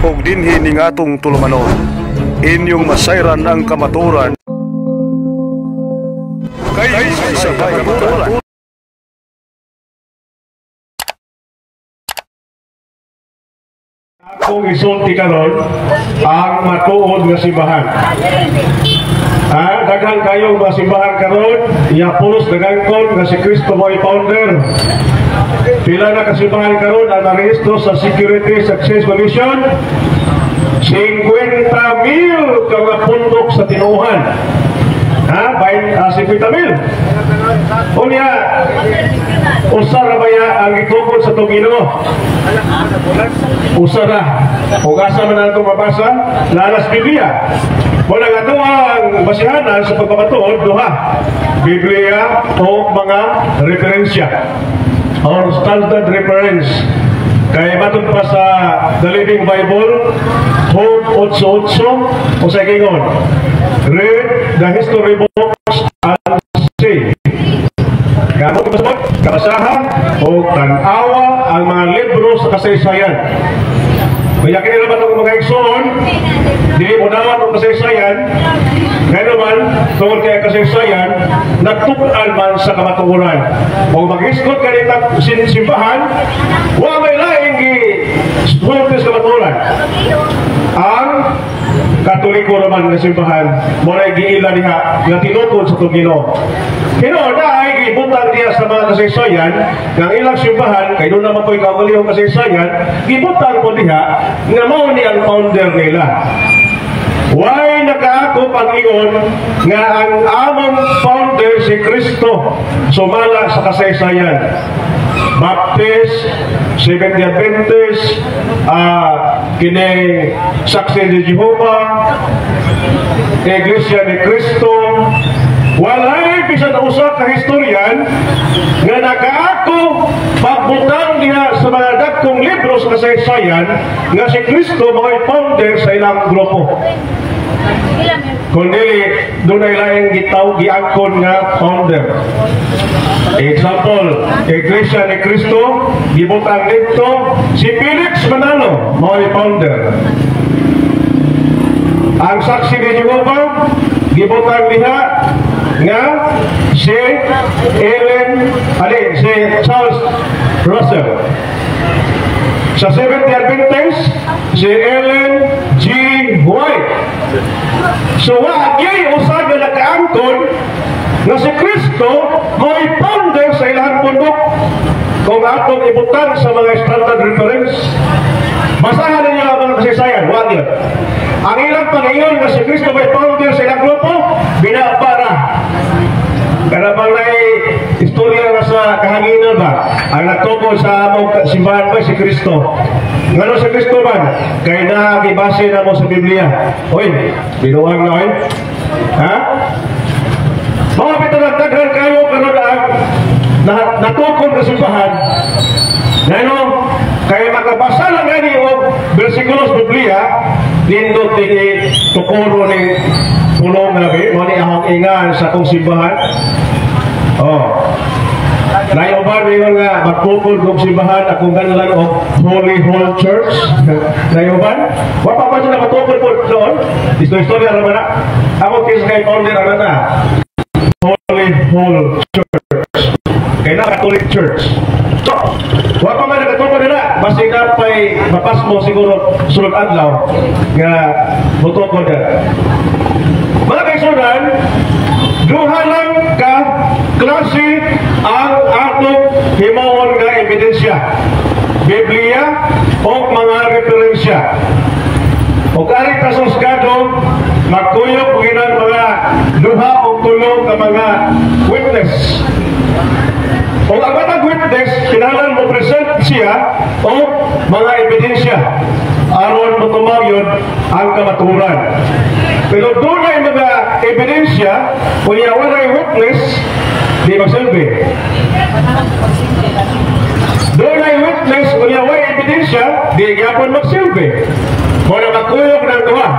ug dinhi ning atong tulumanon. Inyong masayran ang kamaturan kay sa kamaturan. Kung isulti karon ang matuod nga simbahan. Daghang kayong mga simbahan karon, iapulos dagangkon nga si Cristo mo'y founder. Pila na kasimbahan karon ang narehistro sa Security Success Commission. 50,000 ka mga pundok sa tinuhan. 50,000. Unya, usara baya ang itukod sa Ginoo. Usara. Kung asa man natin mabasa, lalas Biblia. Wala nga ito ang basihanan sa pagpapatuod, duha. Biblia o mga referensya. Or standard reference. Kaya matod pa sa The Living Bible, Hope 8:8, o sa gingon, read the history books and see. Gamot pasabot, kabasahan, o tanawa ang mga libro sa kasaysayan. Kaya kinila ba itong mga igsoon, dili mo naman ang kasaysayan, ngayon naman, tungkol kaya kasaysayan, nagtukuan man sa kamatuuran. Kung mag-iskot ka nitang simbahan, huwag may laing i-spultis kamatuuran. Ang Katoliko naman ng simbahan, muna giila niya nga tinukod sa Ginoo. Ginoo na ay gibutang niya sa mga kasaysayan ng ilang simbahan, kay doon naman ko'y kamalihong kasaysayan, gibutang po niya nga mao ni ang founder nila. Why nakaako Panginoon nga ang among founder si Kristo sumala sa kasaysayan? Baptist, Seventh-day Adventist, kini Saksi de Jehovah, Iglesia ni Cristo. Walay bisan usa ka historian nga nakaako pagbutang niya sa mga dagkong libro sa kasaysayan nga si Kristo mga founder sa ilang grupo. Kundi doon ay laing giangkon nga founder. Example, Iglesia ni Cristo, gibutang dito si Felix Manalo, mga founder. Ang Saksi ni Jehovah, gibutang diha nga si si Charles Russell. Sa Seventh-day Adventist, si Ellen G. White. So, wagay usag na nakaangkon na si Kristo may founder sa ilang pundok. Kung atong ibutang sa mga standard reference, basahan ninyo ang mga kasaysayan, wag yun. Ang ilang pangayon na si Kristo may founder sa ilang grupo, binabara. Kaya bang na istorya na sa kahanginan ba? Ang nagtukod sa among simbahan ba si Kristo? Ngano si Kristo man? Kaya nakakibase na mo sa Biblia. Uy, binuwang na oy. Ha? Mga pitanagtaghan kayo karon ang natukod na simbahan. Ngano? Kaya makabasa lang gani o bersikulos Biblia, nindot din tukuro ng pulong nabi, mo ni ahong ingan sa akong simbahan. Nayuban rin nga magpupul kong simbahan akong ganlan o Holy Hall Church. Nayuban? Wapa pa siya na matupul po doon. Istorya naman na. Ako kis kay founder naman na Holy Hall Church. Kaya na Catholic Church. So, wapa man nakatupul nila. Basta na pa'y mapas mo siguro sulod adlaw nga matupul na. Mga kaisunan, duha lang ka klase ang atong himawon nga ebidensya. Biblia o mga referensya. O kari kasusgado, magkuyog ginang mga duha o tulong ka mga witness. O ang matag witness, kinalan mo present siya o mga ebidensya. Aron mo tumawyon ang kamaturan. Pero doon ay mga ebidensya, kung yawan ay witness, di magsilbi. Doon ay witness, kung yawan ay ebidensya, di yapon magsilbi. Muna magkuyog ng duha.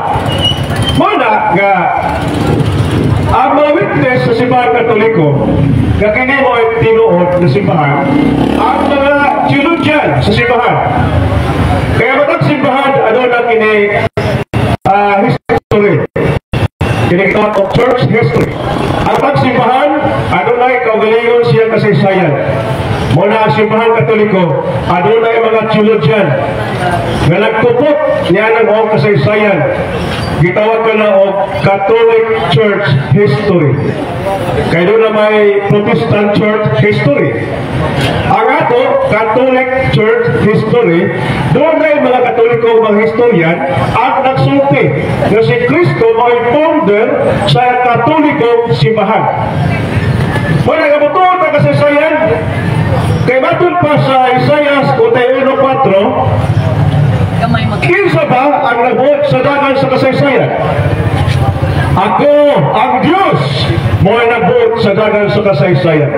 Muna nga, ang mga witness sa simbahan Katoliko, na kini mo ay tinuod na simbahan, ang mga theologian sa simbahan. Kaya matag simbahan, ano na gitawag og church history. Ang pagsimbahan, adunay kaugalingon siyang kasaysayan. Muna ang simbahan Katoliko, adunay mga theologian nga nagtupok niya ng mga kasaysayan. Gitawag ka na og Catholic Church History. Kaya doon na may Protestant Church History. Ang ato, Catholic Church History, doon na yung mga Katoliko, mga historian, at nagsulti na si Kristo may founder sa Katoliko simbahan. Wala nga buto na kasaysayan, kay matun pa sa Isaias 41:4, kinsa ba ang nabuot sa dagan sa kasaysayan? Ako, ang Diyos, mo ay nabuot sa dagan sa kasaysayan.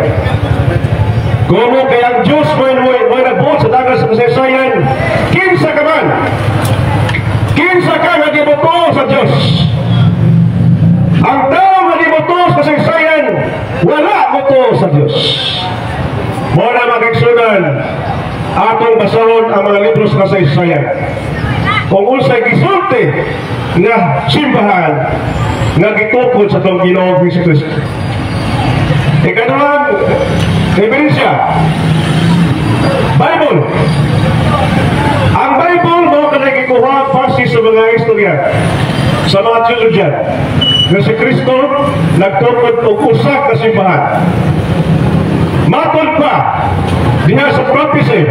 Kung kay ang Diyos mo ay nabuot sa dagan sa kasaysayan, kinsa ka man? Kinsa ka nagibuto sa Diyos? Ang tao nagibuto sa kasaysayan, wala buto sa Diyos. Mo na magigsunan atong basahon ang mga libro sa kasaysayan. Kung unsay gisulti nga simbahan nga gitukod sa tong Ginoong Hesus. Ikaduhang ebidensya, Bible. Ang Bible mo kanay gikuha base sa mga istorya, sa mga theologian, nga si Kristo nagtukod og usa ka simbahan. Matod pa diha sa prophecy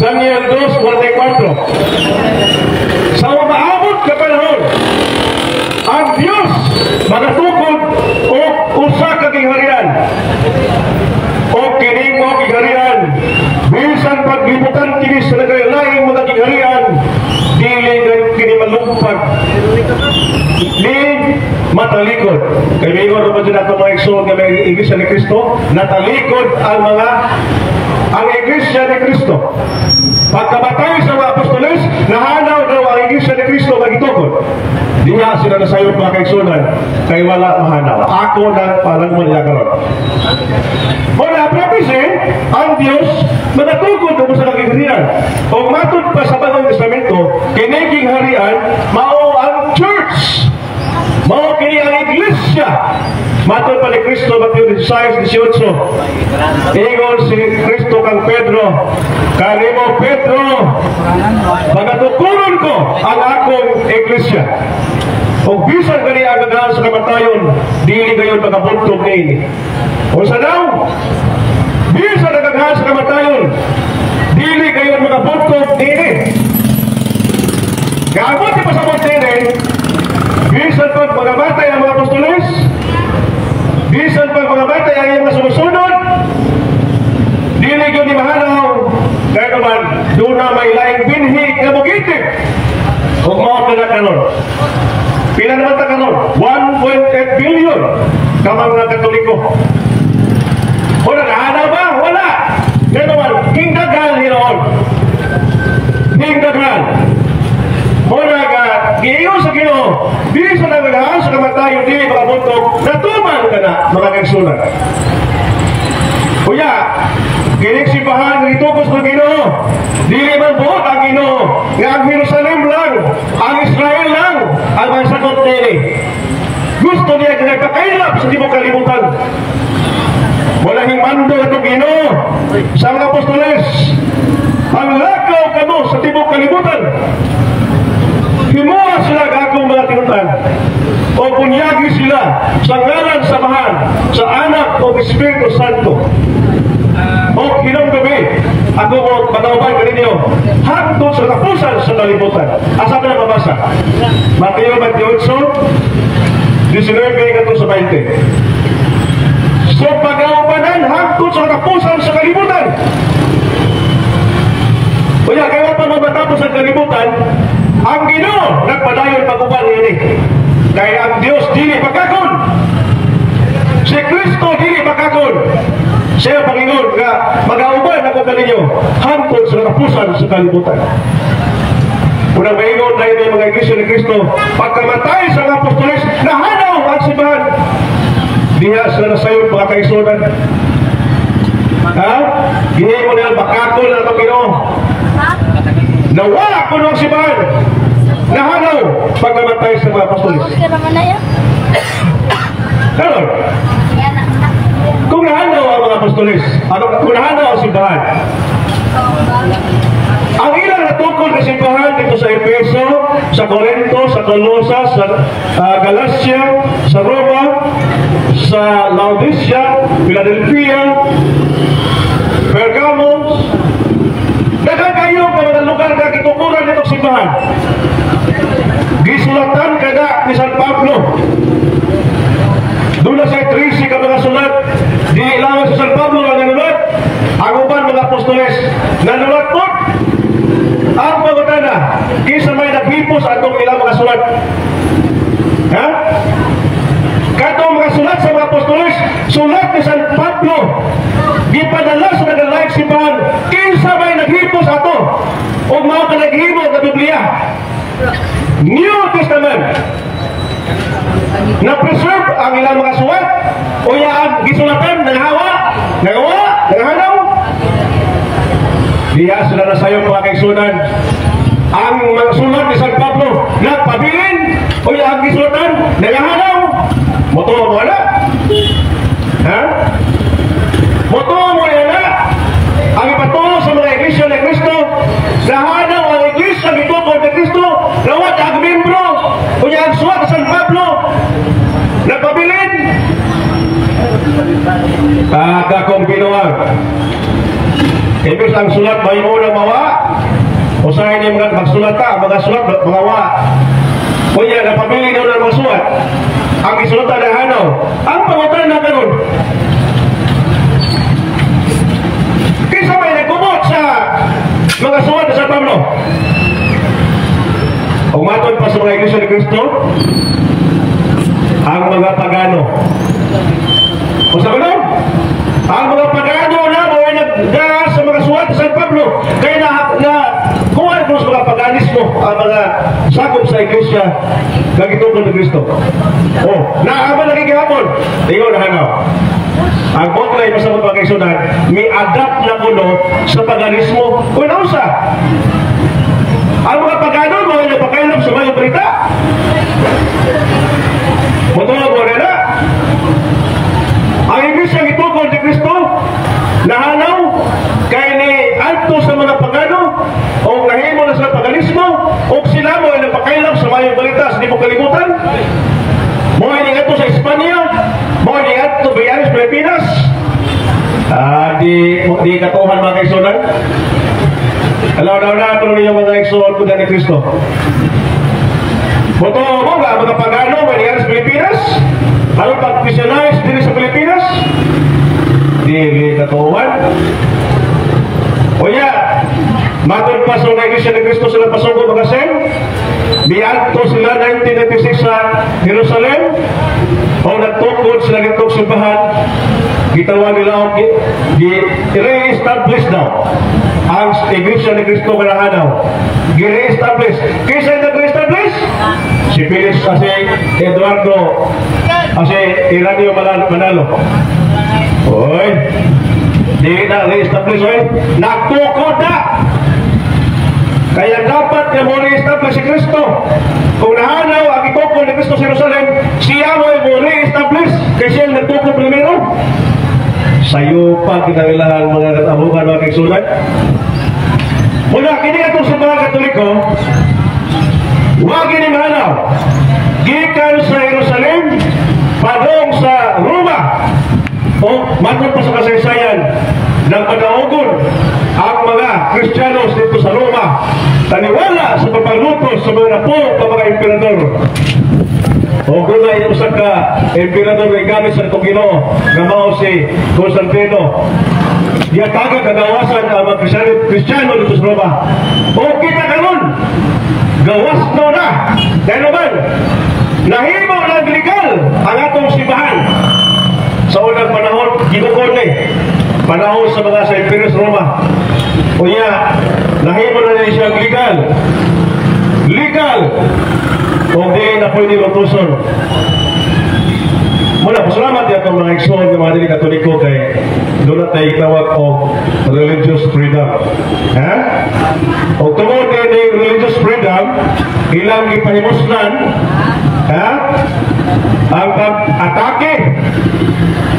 Daniel 2:44, sa umaabot ka panahon ang Diyos magatukod o usa ka kingharian o kining mo kingharian bisan paglibutan kini sa nagalaing mga kingharian dili kini malumpag ni matalikod. Kaya may ikaw naman dyan natin mga igsoon nga may Iglesia ni Cristo, natalikod ang Iglesia ni Cristo. Pagkabatay sa mga apostoles, nahanaw daw ang Iglesia ni Cristo magitukod. Di nga sila nasayod mga kaigsunan, kay wala mahanaw. Ako na parang maniyagaron. Muna, prophecy, ang Diyos, magatukod mo sa kagingharian. Kung matod pa sa Bagong Testamento, kiniging harian, mao ang church. Mao kini ang Iglesia. Matod pa ni Kristo, Mateo 16:18. Ingon si Kristo kang Pedro, kanimo Pedro, magatukuron ko ang akong Iglesia. O bisan kani ang gagahan sa kamatayon, dili gayon magabuntog ni. O sa daw, bisan ang gagahan sa kamatayon, dili gayon magabuntog ni. Gamot di pasabot ni. Bisan pag magamatay ang mga apostoles, bisan pag magamatay ang iyong sumusunod, dili yun ni mahanaw, kaya naman, doon na may laing binhi na bugitip. Huwag mo ka na kanon. Pila naman ta kanon? 1.8 billion kamang mga Katoliko. O nakahanaw ba? Wala. Kaya naman, hingdagan hinoon. Hingdagan. Muna ka, giingon sa Ginoo, di sa nagagahan sa kamatayon, di makabuntog, natuman ka na, mga kagsunan. Kuya, kinig simbahan, itukos ng Ginoo, di man buot ang Ginoo, nga ang Jerusalem lang, ang Israel lang, ang mga sagot nili. Gusto niya na nagpakailap sa di mo kalimutan. Walang himando itong Ginoo sa mga apostoles. Ang lakaw ka mo sa tibok kalibutan. Himuha sila gagong mga tinutan o bunyagi sila sa ngalan samahan sa anak o Espiritu Santo. O hinong gabi, ako mo matawabay ka ninyo hangtod sa kapusan sa kalibutan. Asa na mabasa? Mateo 28, 19 katong sa 20. So pag-aupanan hangtod sa kapusan sa kalibutan. Kaya kaya pa mamatapos ang kalibutan, ang Ginoo nagpadayon pag-uban ini. Kaya ang Dios dili pagkakon. Si Kristo dili pagkakon. Siya Panginoon nga mag-auban ako kaninyo hangtod sa kapusan sa kalibutan. Unang maingon na yung mga Iglesia ni Kristo, pagkamatay sa mga apostoles, nahanaw ang simbahan. Diya sila nasayod mga kaisunan. Ha? Hindi mo nila bakakon na itong Ginoo. Nawala ko ng simbahan. Nahanaw pagkamatay sa mga apostoles. Karon, kung nahanaw ang mga apostoles, kung nahanaw ang simbahan, ang ilang natukol na simbahan dito sa Efeso, sa Corinto, sa Colosas, sa Galacia, sa Roma, sa Laodicea, Philadelphia, Pergamos, daghang kayo ka mga lugar na kitukuran nitong simbahan. Gisulatan kada ni San Pablo. Doon na sa 13 ka mga sulat, di ilangan sa San Pablo na nanulat, ang uban mga apostoles, nanulat po. Ang pagutana, kisa may naghipos atong ilang mga sulat. Ha? Katong mga sulat sa mga apostoles, sulat ni San Pablo, gipadala sa nag-like simbahan, kinsa may naghipos ato, o mga naghimo na Biblia. New Testament, na-preserve ang ilang mga sulat, o yan, gisulatan, nagawa, nagahanaw. Diya sila na sayo mga kaigsunan. Ang mga sulat ni San Pablo, nagpabilin, o yan, gisulatan, nagahanaw. Moto mo na? Ha? Moto mo na? Ang ipatulo sa mga iglesia ni Cristo, nahanaw ang iglesia ni Cristo, nawat ang membro, o yan, sulat ni San Pablo, nagpabilin. Kakong binuwag. Ibig ang sulat may unang mawa, usahin niyo mga magsulat ka, mga sulat mawa. O yan, napabilin daw ng mga sulat. Ang isulatan ng hanaw, ang pangutan na ganun. Kisa may nagkumot sa mga sulat sa Pablo. Umatod pa sa mga iglesia ni Cristo, ang mga pagano. O sa ganun, ang mga pagano na ay nagdaan sa mga sulat sa San Pablo, kaya na kuha ko sa mga paganismo, ang mga sakop sa iglesia kagitungkol ni Cristo. O, naaman nagigihapon, tingnan na hanaw. Ang botlay pa sa mga pagkaisunan, may adapt na kuno sa paganismo. Kung nausa, ang mga pagano, mga nagpakailam sa mga balita. Matulog mo rin na. Ang iglesia gitungkol ni Cristo, nahanaw, kaya ni anto sa mga pagano, o nahimo na sa paganismo, o sila mo ay napakailam sa mga balita, hindi mo kalimutan. Mo ay ingat sa Espanya, mo ay ingat sa Bayanes, Pilipinas. Di katuhan mga kaisunan. Alaw na kung ninyo mga kaisunan ko ni Cristo. Boto mo ba, mga pagano, mga sa Pilipinas? Ano pag-visualize din sa Pilipinas? Di katuhan. O ya, matod pa sa mga iglesia ni Cristo sila pasungko mga sen. Biadto sila 1996 sa Jerusalem. O nagtukod sila nitong simbahan. Gitawag nila o i-re-establish daw ang iglesia ni Cristo kanahanaw. Gi-re-establish. Kaysa nag-re-establish? Si Felix kasi Eduardo kasi Iranio Manalo. Oy, di na re-establish, oy. Nagtukod na. Kaya dapat na mo re-establish si Cristo. Kung nahanaw ang itukod ni Cristo sa Jerusalem, siya mo re-establish kasi siya nagtukod primero. Sayo pa kinailangan mga katabukan mga kaigsunan. Mula, kini itong sa mga Katoliko, huwag ini mahanaw. Gikan sa Jerusalem, padong sa Roma, o matod pa sa kasaysayan ng panaugon ang mga Kristiyanos dito sa Roma taniwala sa pagpalutos sa mga napo ng mga emperador. O kung na ito sa ka-emperador na gamit sa itong Ginoo na mao si Constantino, diya tagag kagawasan ang mga Kristiyano dito sa Roma. O kita karon gawas no na. Dahil naman, nahimo ng legal ang atong simbahan. Sa unang panahon, ginukod panahon sa mga sa Imperio sa Roma. O niya, nahimo na siya legal. Legal. Kung di na pwede lutuson. Muna, pasalamat yan itong mga igsoon ng mga dili Katoliko kay doon na tayo tawag o religious freedom. Ha? O tungod din yung religious freedom, program, ilang ipahimuslan, ang pag-atake.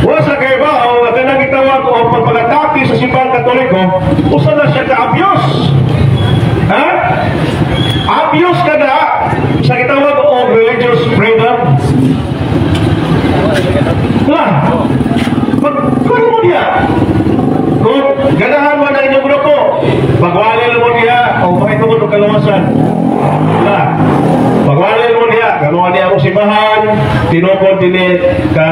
Wasa kayo ba, o kanang itawag o pag-atake sa simbahan Katoliko, usa na siya ka-abuse. Abuse ka na sa kitawag o religious freedom. Kung mo niya, kung ganahan mo na inyong grupo, pagwalil mo niya, o makitungod o kalawasan. Pagwalil mo niya, gano'n niya akong simbahan, tinukod din ka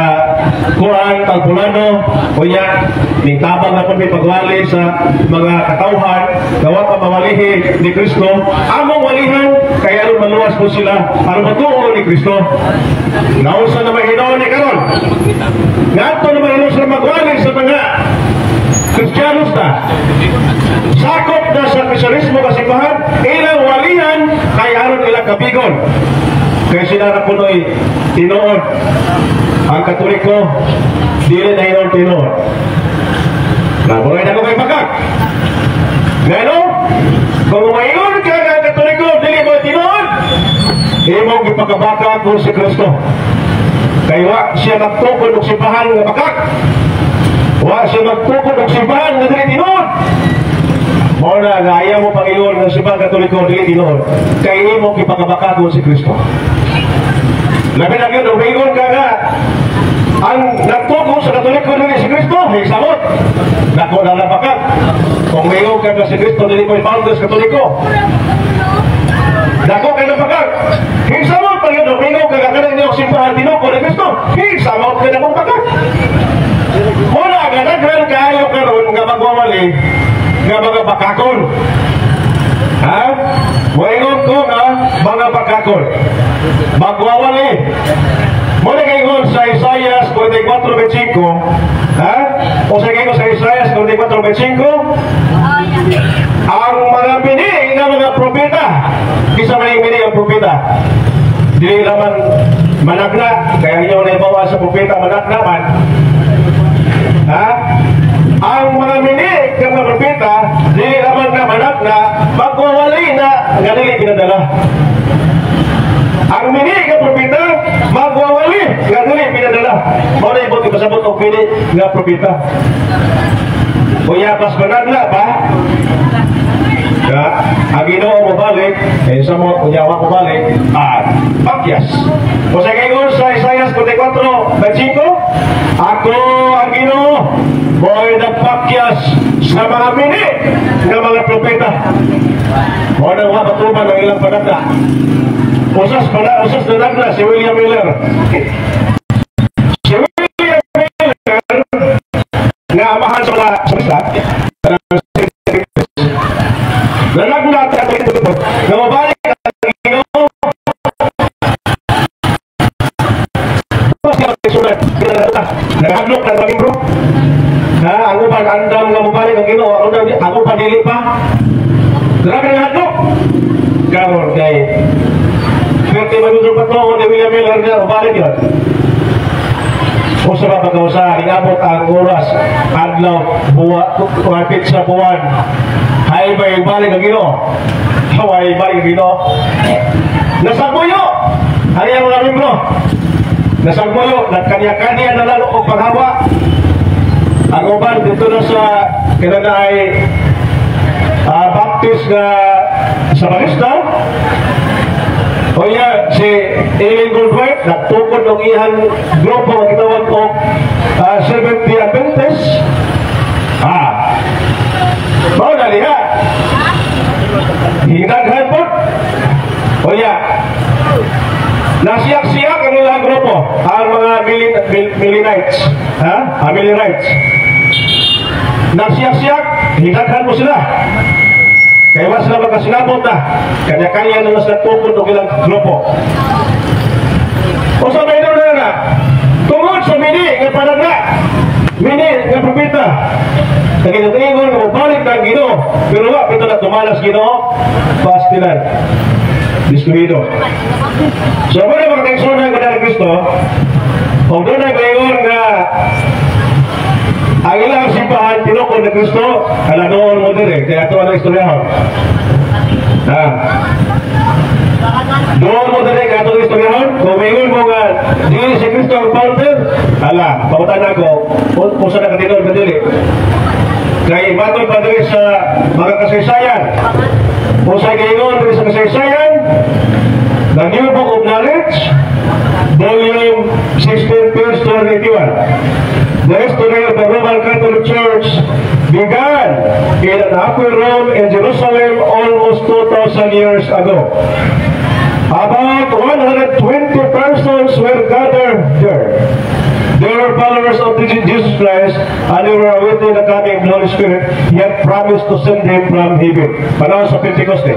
Kuan, Tagpulano, kuya, tabang na po may pagwali sa mga katauhan, gawa pa mawalihin ni Kristo, among walihan, kaya rin maluwas po sila, para matuo ni Kristo. Nausa na mahinaw ni karon. Ngato na mahinaw sila magwali sa mga Kristiyanos na. Sakop na sa Krisyanismo kasipahan, ilang walihan, kaya rin ilang kabigon. Kaya sila na punoy, tinoon. Ang Katoliko, dili na inon tinoon. Nabuhay na ko kay Bakak. Ngayon, kung mayon ka ng Katoliko, dili mo tinoon, imong ipakabaka kung si Kristo. Kaya wa siya magtukod ng simbahan ng Bakak. Wa siya magtukod ng simbahan ng dili tinoon. Muna, ayaw mo Panginoon ng simbahan Katoliko, dili tinoon. Kaya imong ipakabaka kung si Kristo. Labi na yun, umiyon ka nga. Ang nagtugo sa Katoliko nila si Kristo, may samot. Nako na nabakat. Kung umiyon ka nga si Kristo, nila mo i-founders Katoliko. Nako ka nabakat. May samot pa yun, umiyon ka nga ng iyong simbahan tinuko ni Kristo. May samot ka na mong bakat. Muna, ganagran kayo karon nga magwawali, nga mga bakakon. Moingon ko nga mga bakakon. Magwawali. Muna kayo sa Isaias 44:25. O sa kayo sa Isaias 44:25. Ang mga binig ng mga propeta. Isa man yung binig ang propeta. Dili naman managna. Kaya nyo na ibawa sa propeta managna man. Ang mga minig ng mga propeta, dili naman na managna, magwawali na nga dili pinadala. Ang minig ng propeta, magwawali nga dili pinadala. Muna ibot ipasabot o pili nga propeta. Kuya pas managna pa, ang Ginoo mo balik, sa mga kunyawa mo balik, pakyas. O sa kayo sa Isaias 44:25, ako ang Ginoo, mo'y nagpakyas sa mga minig ng mga propeta. O nang mapatuman ng ilang panagda. Usas na nagla si William Miller. Si William Miller, nga amahan sa mga nanagla at ito na mabalik ang Ginoo. Naghaglok na maging bro. Ako pa andam nga mabalik ang Ginoo. Ako pa dili pa. Grabe na haglok. Karon kay Swerte magudro pa to ni William Miller nga mabalik yun. O sa pagkausa, inabot ang oras, adlaw, kumapit sa buwan. Hay ba yung balik ang Ginoo? Haway balik ang Ginoo. Nasagmuyo! Ano yung mga membro? Nasagmuyo, nagkanya-kanya na lang o paghawa. Ang uban dito na sa kinanay Baptist na sa Balista. O yan, si Eileen Goldberg, nagtukod ng iyang grupo ang gitawag ko Seventh-day Adventist. Mau na liha. Hinaghan po. O yan, nasiyak-siyak ang ilang grupo, ang mga Millenites. Millenites. Nasiyak-siyak, hinaghan mo sila. Kaya mas sila magkasilabot na. Kanya-kanya na mas nagtukod ng ilang grupo. O sa may doon na, tungod sa mini, nga panagla, mini, nga propeta, naginag-ingon, nga mabalik ng Ginoo, pero wak, ito na tumalas Ginoo, pastilan. Diskrido. So, muna magkatingson ng Ganda ng Kristo, o doon na ngayon nga, ang ilang simbahan, tinukod ng Kristo, ala noon mo din kaya ito ang istoryahon. Doon mo dali ka itong istoryahon, kung mayroon mo nga, di si Kristo ang founder, hala, pautan ako, kung saan nakatinod ka dili. Kaya ibatol pa dali sa mga kasaysayan. Kung sa'y kaingon dali sa kasaysayan, The New Book of Knowledge, Volume 16, page 281. The history of the Roman Catholic Church began in an upper room in Jerusalem almost 2,000 years ago. About 120 persons were gathered there. They were followers of Jesus Christ, and they were awaiting the coming of the Holy Spirit, yet promised to send him from heaven. Panahon sa Pentecoste.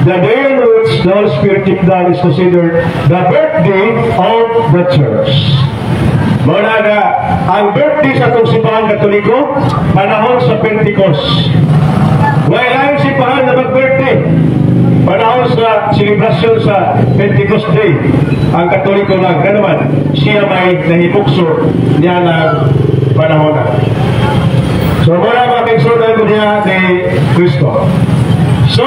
The day on which the Holy Spirit came down is considered the birthday of the church. Muna na, ang birthday sa itong simbahan Katoliko, panahon sa Pentecost. Wala yung simbahan na mag-birthday. Panahon sa celebration sa Pentecost Day, ang Katoliko lang, ganaman, siya may nahibukso niya ng panahon na. So, muna makiksunan ko niya ni Kristo. So,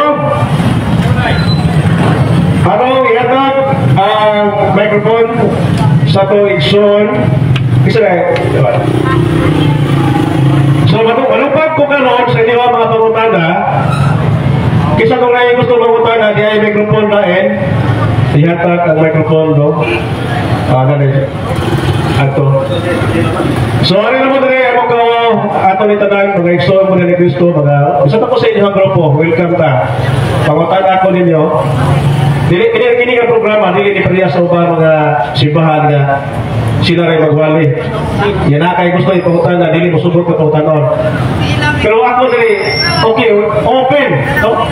atong ihatag ang microphone sa itong igsoon. Isa na diba? So, malupag ko kanon sa inyo mga pangutana. Kisa kung ngayon gusto mangutana, di ay microphone nain. Ihatag ang microphone do. Ganun. Ato. So, ano naman rin ako ko ato ni Tanang, mga igsoon mo na ni Kristo, mga isa ko sa inyo ang grupo. Welcome ta. Pangutana ako ninyo. Kini nga programa, dili ni Priya sa ubang mga simbahan nga sila rin magwali. Yan na kayo gusto ipangutan na dili mo subok na pangutanon. Pero ako dili, okay, open. No?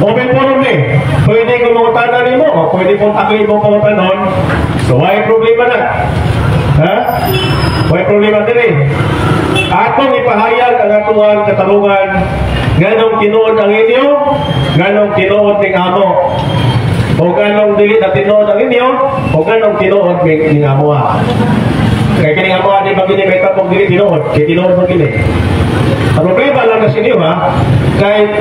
Open forum ni. Pwede ko mangutanan ni mo, pwede kong ako ibang pangutanon. So, why problema na? Ha? Why problema dili? Atong ipahayag ang atong katarungan, ganong tinuod ang inyo, ganong tinuod ng amo. O ganong dili na tinuod ang inyo, o ganong tinuod ng amo. Kaya kining amo di magini may tapong dili tinuod, kaya tinuod magini. Ang problema lang na sinyo ha, kahit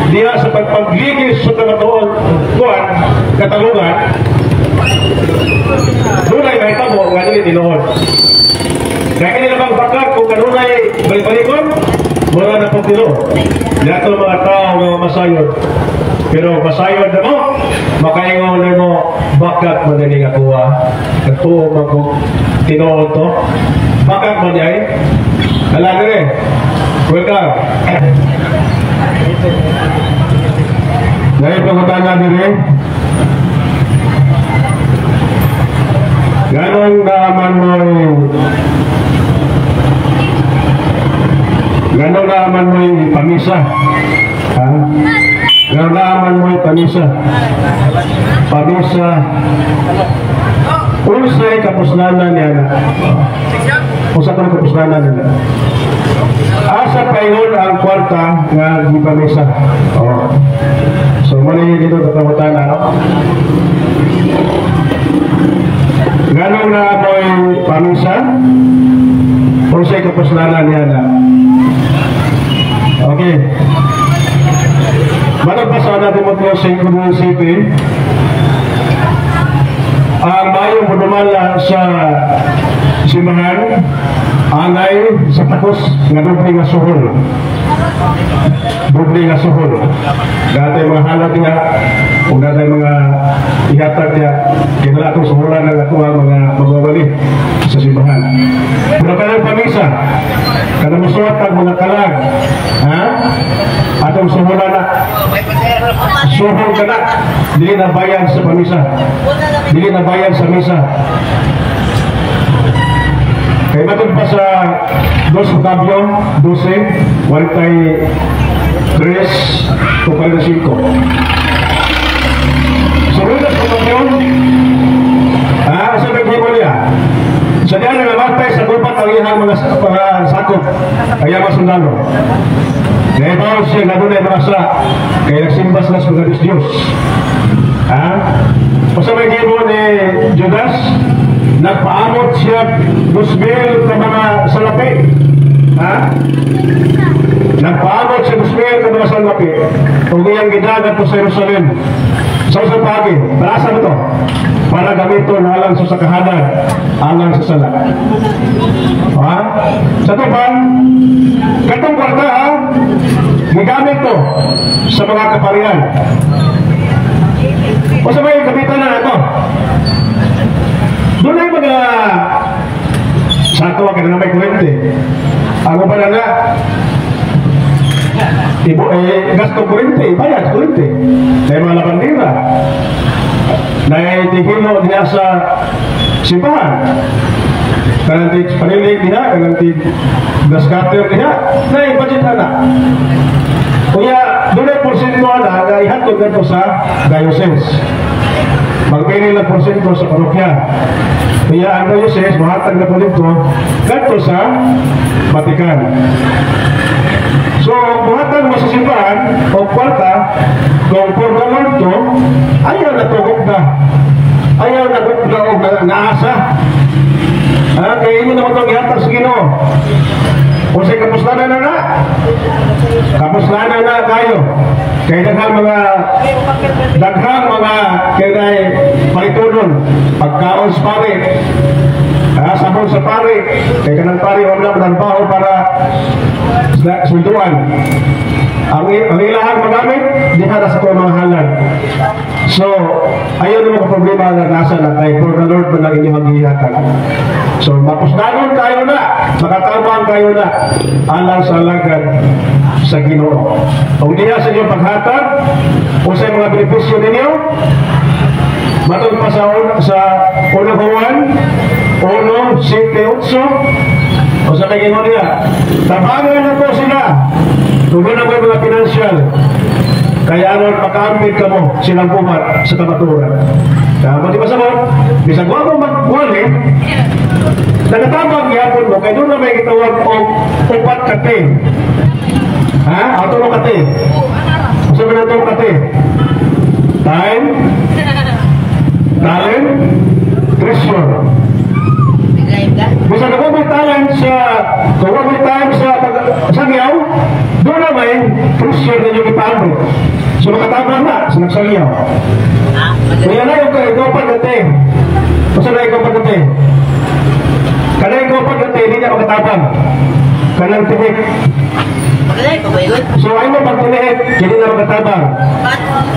diha sa pagpagligis sa kamatuon, kuwan, katalungan, doon ay may tamo, nga dili tinuod. Kaya kanila bang bakar kung kanunay balik-balikon, mura na pong tinuod. Yato mga tao nga masayod. Pero masayod na mo, makaingon na mo, bakat mo nini nga kuha. Nagtuo mag-tinuod to. Bakat mo niya eh. Alam na rin. Welcome. Dahil pagkutan natin rin. Ganon naman mo yung pamisa. Ha? Ganon naman mo yung pamisa. Pamisa. Unsay kapuslanan niya na. Usa ka kapuslanan niya. Asa payon ang kwarta nga di pamisa. Oh. So mali dito katamutan ano. Ganon na mo yung pamisa. Unsay kapuslanan niya na. Okay. Magbasa natin mo ito sa Ikudong City. Ang mayong budumala sa simbahan angay sa takos nga doble nga suhol. Doble nga suhol. Dati mga halat nga o dati mga ihatag niya kinala itong suhulan ng ato ang mga magwawali sa simbahan. Pero kanang pamisa kanang masuot ang mga kalag ha? Atong suhulan na suhol ka na dili na bayan sa pamisa, dili na bayan sa misa. Kaya matod pa sa 2 Octavio 12, 43 to 45. So, 2 Octavio, sabi ko niya, sa diyan na namatay sa gupat ang iyang mga sakop, kaya masundalo. Kaya bawal siya, lalo na mga sa, kaya nagsimbas na sa mga Diyos. Ha? O sa may gibo ni Judas, nagpaamot siya 2,000 ka mga salapi. Ha? Nagpaamot siya 2,000 ka mga salapi. Kung iyang gidagat po sa Jerusalem. So sa pagi, balasa mo to para gamiton alang sa kahanan, alang sa sala. Ha? Sa tuban, katong kwarta ha, gigamit to sa mga kaparian. O sa may gamitan na ito. Doon ay mga sa ito, wag na may kurente. Ako pa na gasto kurente, bayad kurente. Dahil mga labandira. Dahil tigilo niya sa simbahan. Kanang panilig niya, kanang gas cutter niya. Dahil budget na. Kuya, doon ay porsyento na ihatod na ito sa diocese. Magpili lang porsyento sa parokya. Kaya ang diocese, mahatag na po dito, dito sa Vatican. So, mahatag mo sa simbahan, o kwarta, kung porgalor to, ayaw na tugog na. Ayaw na tugog na naasa. Kaya hindi naman itong ihatag sa Ginoo. Kung sa'y kapuslanan na. Kapuslanan na tayo. Kaya daghang mga kaya palitunon, pagkaon sa pare, sabon sa pare, kaya kanang pare, huwag na manarbaho para sunduan. Ang ilahang magamit, di hara sa pamahalan. So, ayaw naman ka problema na nasa na tayo, for the Lord man lang inyong maghihatag. So, mapusdanon tayo na, makatabang tayo na, alang sa alagad sa Ginoo. Kung diya sa inyong paghatag, o sa mga benepisyo ninyo, matod pa sa unang Juan, 1:7-8, o sa Ginoo niya, tabangan na po sila, kung na may mga financial, kaya ano, makaambit ka mo silang pumat sa kamaturan. Kaya pati masabot, bisag mo magwali, nagatabang yapon mo, kaya doon na may kitawag o upat kate. Ha? Ato mo kate. Sabi na itong kate. Time, talent, treasure. Bisa na may talent sa, kung may time sa sagyaw, doon na may treasure na yung ipamit. So makatabang na sa nagsagyaw. Kaya na yung ikaw pagdating. Masa na ikaw pagdating? Kana ikaw pagdating, hindi niya makatabang. Kanang tinik. So ay mo pagtinihit, hindi na makatabang.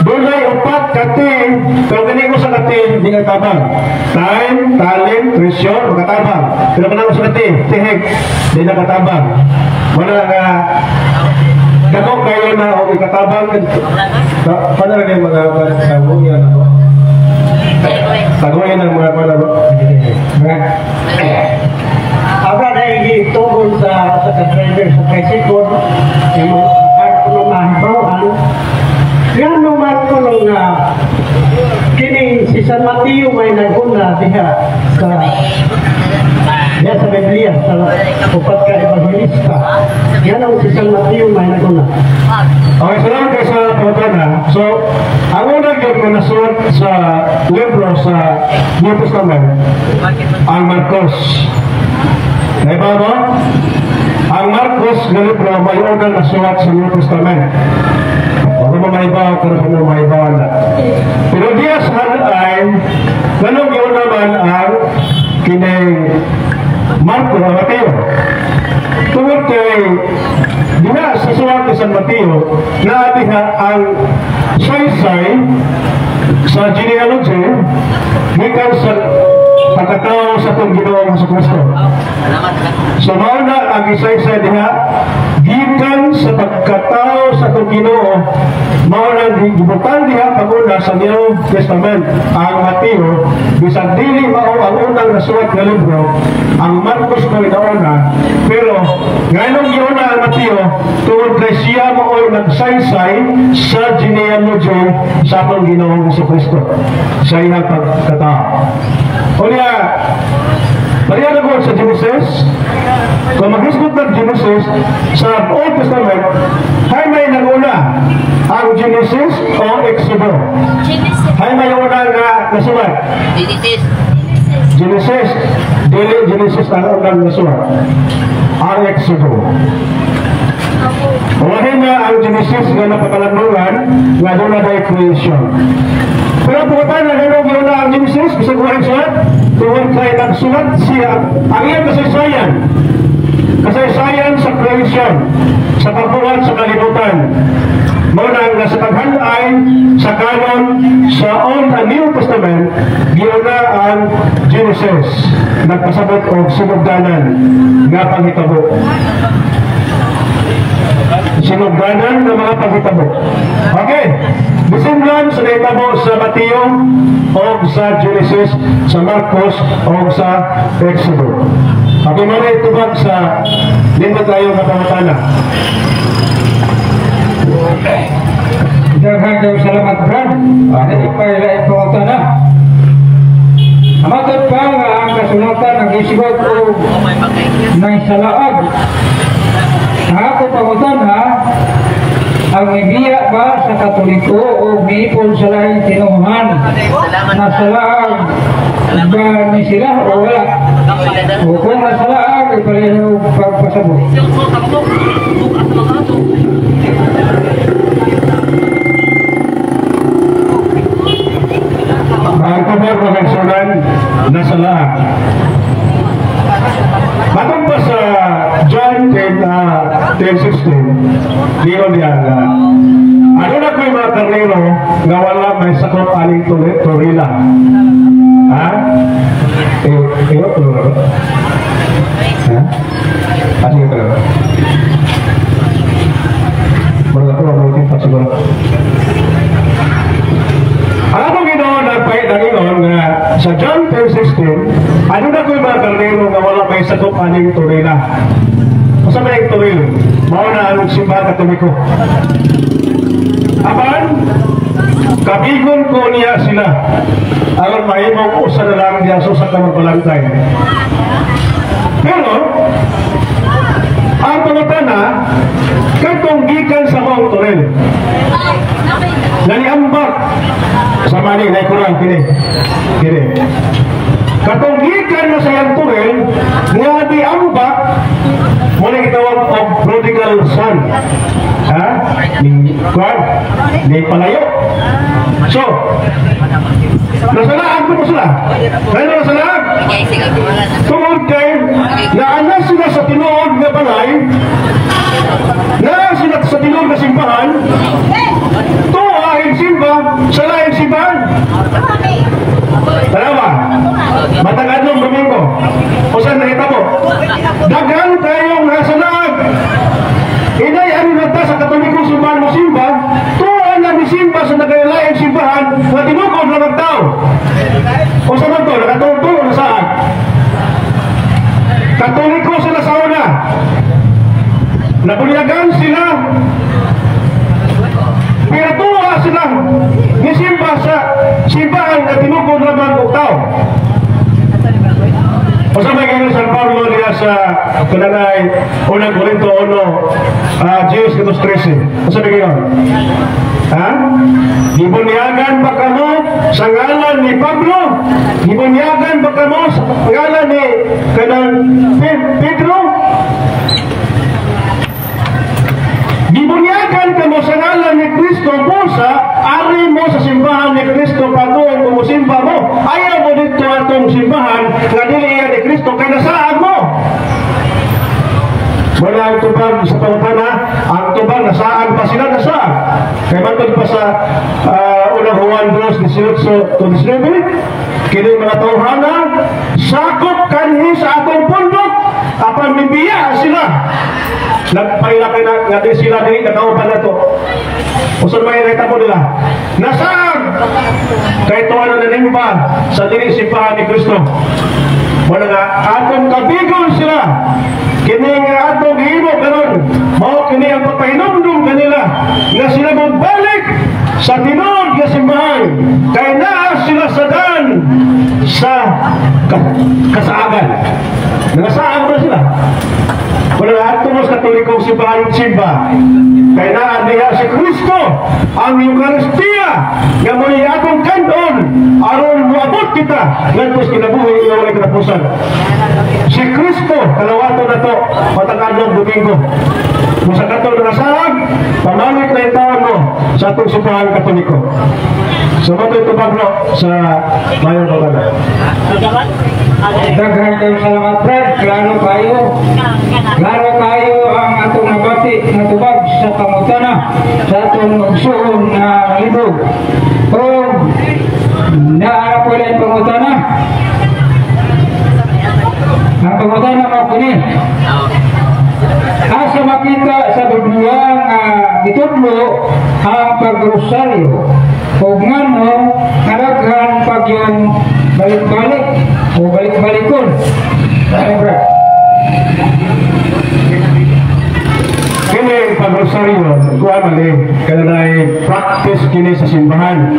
Doon ay upat kating, pero ganyan ko sa kating, hindi makatabang. Time, talent, treasure, makatabang. Pero kanang ko sa kating, tihik, hindi na makatabang. Wala nga, dako kayo na o ikatabang. Paano rin yung mga tagoy yan ako? Tagoy yan ang mga panalo. Aba na itugol sa driver sa tricycle, yung mga karpunong mahibawaan, yan naman ko nung kining si San Mateo may naguna diha sa Biblia, sa upat ka evangelista. Yan ang si San Mateo may naguna. Okay, salamat kayo sa pagkana. So, ang unang yun na nasulat sa libro sa New Testament, ang Marcos. Diba mo? Ang Marcos na libro may unang nasulat sa New Testament. Huwag mo maibaw, pero mo maibaw na. Pero diya sa halatain, ganun yun naman ang kining Marco o Mateo. Tungkol kay diha sa sulat ni San Mateo na diha ang saysay sa genealogy gikan sa pagkatao sa itong Ginoong Jesucristo. So mauna ang isaysay diha gikan sa pagkatao sa itong Ginoo, mauna ang gibutan diha paguna sa New Testament ang Mateo, bisag dili mao ang unang nasulat na libro, ang Marcos ko inauna, pero ngayon yuna ang Mateo tungkol kay siya mo ay nagsaysay sa genealogy sa itong Ginoong Jesucristo sa iyang pagkatao. O niya, Mariana ko sa Genesis, kung mag-isgot ng Genesis sa Old Testament, hay may nanguna ang Genesis o Exodo. Hay may una nga nasulat. Genesis. Genesis ang unang nasulat. Ang Exodo. Wala na ang Genesis nga napakalanduran nga doon na creation. nagsulat siya ang iyang kasaysayan sa creation, sa pagbuhat sa kalibutan. Muna nga sa paghanay sa kanon sa Old and New Testament, giuna ang Genesis, nagpasabot og sinugdanan nga panghitabo. Sinugdanan ng mga panghitabo. Okay, bisimlan sa nahitabo sa Mateo o sa Genesis, sa Marcos o sa Exodus. Okay, muna itubag sa lima tayo kapangutana. Daghang salamat, Brad. Ito pa ilaing pangutana. Amatod pa nga ang kasunatan ng isigot o ng salaag. Ang ako pangutana, ang ibiya ba sa Katoliko o miipon sa lahing tinuhan na salaag ba ni sila o wala? O kung na salaag, ipalino pagpasabot. Ang kabar magagsunan nasa lahat. Batong pa sa John 10:16, diyon yan ano na ko yung mga karnero nga wala may sakop aning turila. Ha? Iyo turila. Ha? Ano yung turila? Mga ko ang ulit pa siguro. Ang atong ginoon nagpahit nga sa John 10:16, ano na ko yung mga karnero nga wala may sakop aning turila. Masa may turila? Mao na ang simba Katoliko. Apan, kabigon ko niya sila. Alam mahimong usa na lang diya sa kamagbalantay. Pero, ang pangutana, katong gikan sa mga turil. Naniambak sa mani na kurang kini. Katong gikan na sa yang turil, nga diambak, muna gitawag of prodigal son. Ha? Ni palayo. So, nasalaan ko po sila. Kaya nasalaan? Tungod kay, naana sila sa tinuod na balay, na sila sa tinuod na simbahan, tuwahin simba, sa laing simbahan. Tanawa, matagadong Domingo, o saan nakita mo? Daghang tayong nasalaan. Inay ano nagta sa Katolikong simbahan mo simba, tuwan na ni simba sa nagkailaing simbahan na tinukod na magtao. O sa man to, nakatungtong na saan? Katoliko sila sa una. Nabunyagan sila. Pero tuwa sila ni simba sa simbahan na tinukod na magtao. O sa may ganyan San Pablo niya sa kananay unang Korinto 1, Diyos Kitos 13. O sa may ganyan? Ha? Gibunyagan ba kamo sa ngalan ni Pablo? Gibunyagan ba kamo sa ngalan ni kanang Pedro? Gibunyagan kamo sa ngalan ni Kristo Musa, ari mo sa simbahan ni Kristo patuon kung simba mo. Ayaw mo dito atong simbahan nga dili ni Kristo kay nasaag mo. Wala ang tubag sa pangutana, ang tubag nasaan pa sila nasaag. Kaya matod pa sa unang Juan 2:18-19, kini mga tawhana, sakop kanhi sa atong pundok, apan mibiya sila. Nagpailakay na nga din sila din nakaupan na to. Usan may nakita mo nila nasaag kahit ito ano nanimba sa diri simbahan ni Kristo. Wala nga atong kabigon sila kini nga atong himo karon mao kini ang pagpahinumdum kanila nga sila magbalik sa tinuod nga simbahan kay naa sila sadan sa kasaagan. Nangasaag na sila. Wala lahat tumos Katolikong simbahan simba. Kaya naa diha si Kristo ang Eucharistia nga muli atong kanon aron moabot kita ngantos kinabuhi nga walay katapusan. Si Kristo kalawato na to matag-adlaw Domingo. Kung sa katong nakasarag, pamalit na yung taon mo sa atong simbahan Katoliko. Sumato ito bagno sa Mayong Babala. Daghan kayo salamat, Fred. Klaro kayo ang atong nabati na tubag sa pangutana sa atong magsuon na libog. O naara po lang pangutana. Ang pangutana mo po ni. Asa makita sa Biblia nga itudlo ang pagrosaryo o ngano karaghan pag yung balik-balik o balik-balikon. Kini pagrosaryo, kuha mali, kananay practice kini sa simbahan.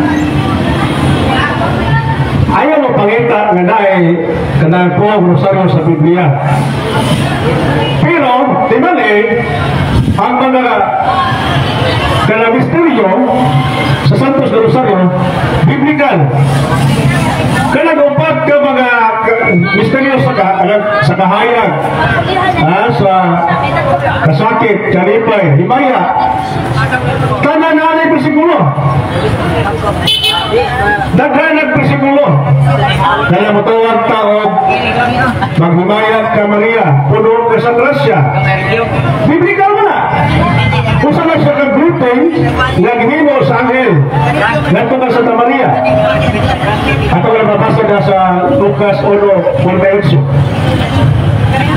Ayaw mo pangita nga dahil kanang po ang rosaryo sa Biblia. Pero, di mali, ang mga misteryo sa Santos na Rosaryo, biblikal. Kanang upat ka mga misteryo sa kahayag, sa kasakit, kalipay, himaya. Kanananay persikulo. Daghanag persikulo. Kaya matawag tao, maghimayag ka Maria, puno ka sa grasya. Biblikal mo na. Kung saan siya kag-greeting, naghimo sa anghel. Nagto ka sa Maria. Ato nga mabasa na sa Lucas 1:48.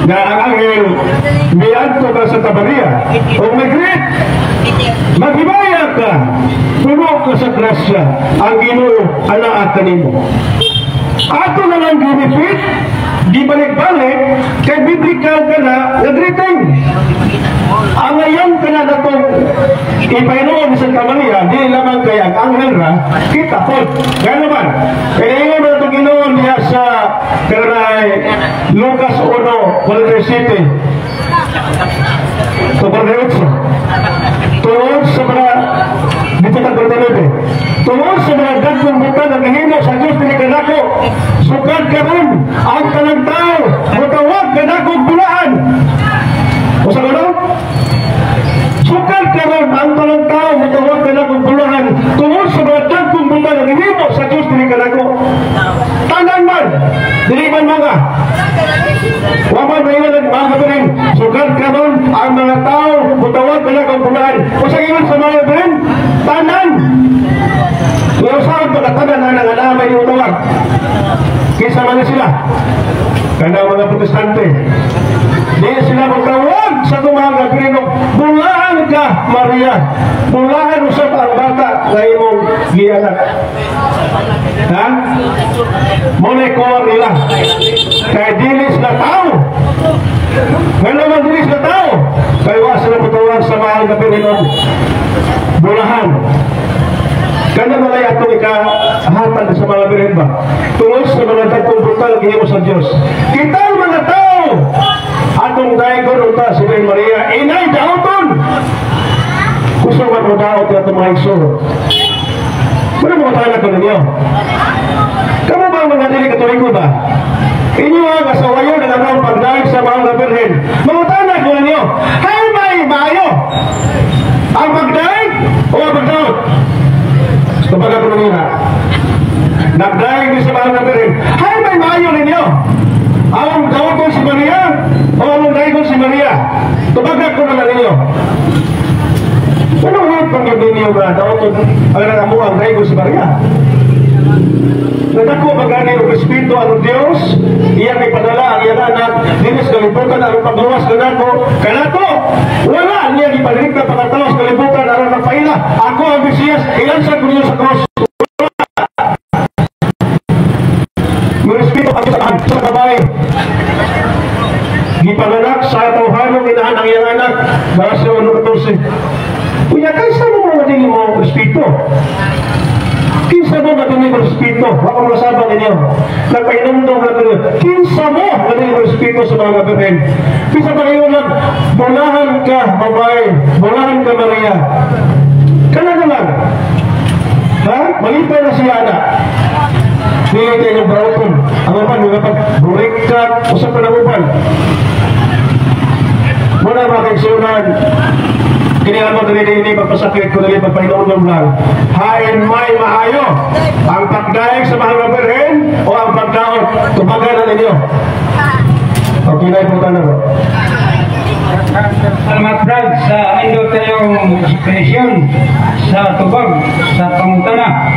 Na ang anghel, miyanto ka sa Maria. O mag-greet, maghimayag ka, puno ka sa grasya. Ang Ginoo, anak kanimo. Ato na lang ginipit, di balik-balik, kay biblikal ka na, nag-greeting. Ang ngayon ka na itong ipairoon sa Maria, di lamang kaya ang anghel ra, kita po. Kaya naman, kaya ngayon na itong ginoon niya sa kanay Lucas 1:47. So, tungod sa mga dito tagpagtanobe, tungod sa mga dagkong butang na nahimo sa Diyos pinikanako, sukad ka rin ang kanang tao, matawag ka na kong bulaan. O sa gano'n? Sukad ka rin ang kanang tao, matawag ka na kong bulaan, tungod sa mga dagkong butang na nahimo sa Diyos pinikanako. Tanan man, dili man mga waman na ilan mga kapirin, sukad ka rin ang mga tao, matawag ka na kong bulaan. O sa ilan sa mga kapirin, tanan. Kung saan pagkatanan na nangalamay yung tawag, kisa man sila, kaya mga protestante, di sila magtawag sa tumaga Pilipino, bulaan ka Maria, bulaan usap ang bata na imong gianak. Ha? Molekular nila, kaya dilis na tao, kaya naman dilis na tao, kaya wa sila magtawag sa mahal na Pilipino, bulahan. Kaya malay atong ikahatan sa mga birin ba? Tungos sa mga dagkong brutal gihimo sa Diyos. Kita ang mga tao! Atong daigon unta si Virgin Maria, inay daoton! Gusto mo daot na itong mga igsuro. Muna mga tayo ko ninyo. Kamu ba ang mga dili katoliko ba? Inyo ang asawayo na namang pagdaig sa mga Virgin. Mga tayo ko ninyo. Hay may mayo! Ang pagdaig o ang pagdaot? Kapag ako nangina, nagdaig din sa mahal na Virgin, hay may maayo ninyo! Ang daot ko si Maria, o ang daig ko si Maria, kapag ako naman ninyo. Ano nga pang yun ninyo ba? Daot ko, ang nakamu ang daig ko si Maria. Nadako magani ang Espiritu ang Diyos, iyang ipadala ang iyang anak, dinis kalibutan ang pagluwas ka nako, kanato, wala niya ipadirikta pagkatawas kalibutan ang nagpaila. Ako ang Mesiyas, ilan sa kunyo sa cross. Yung Espiritu ang sa babae. Gipanganak sa tawhanong inahan ang iyang anak, para sa 1:14. Kuya, kaysa mo mga din mo Espiritu? Kinsa mo matuloy ng Espiritu? Baka masabang ninyo. Nagpainumdong na tuloy. Kinsa mo matuloy ng Espiritu sa mga Virgin? Kinsa pa kayo lang, bulahan ka, babae. Bulahan ka, Maria. Kaya na lang. Ha? Malipay na siya na. Dili kayo brawton. Ang upan, mga pag-break ka, usap pa ng upan. Muna mga kaigsunan, kinihan mo dali pagpasakit ko dali pagpahinuunom lang. Hain may maayo ang pagdaig sa mahal na Birhen o ang pagdaot. Tumagan na ninyo. Okay na ipunta na bro. Salamat Brad sa indot kayong ekspresyon sa tubag, sa pangutana.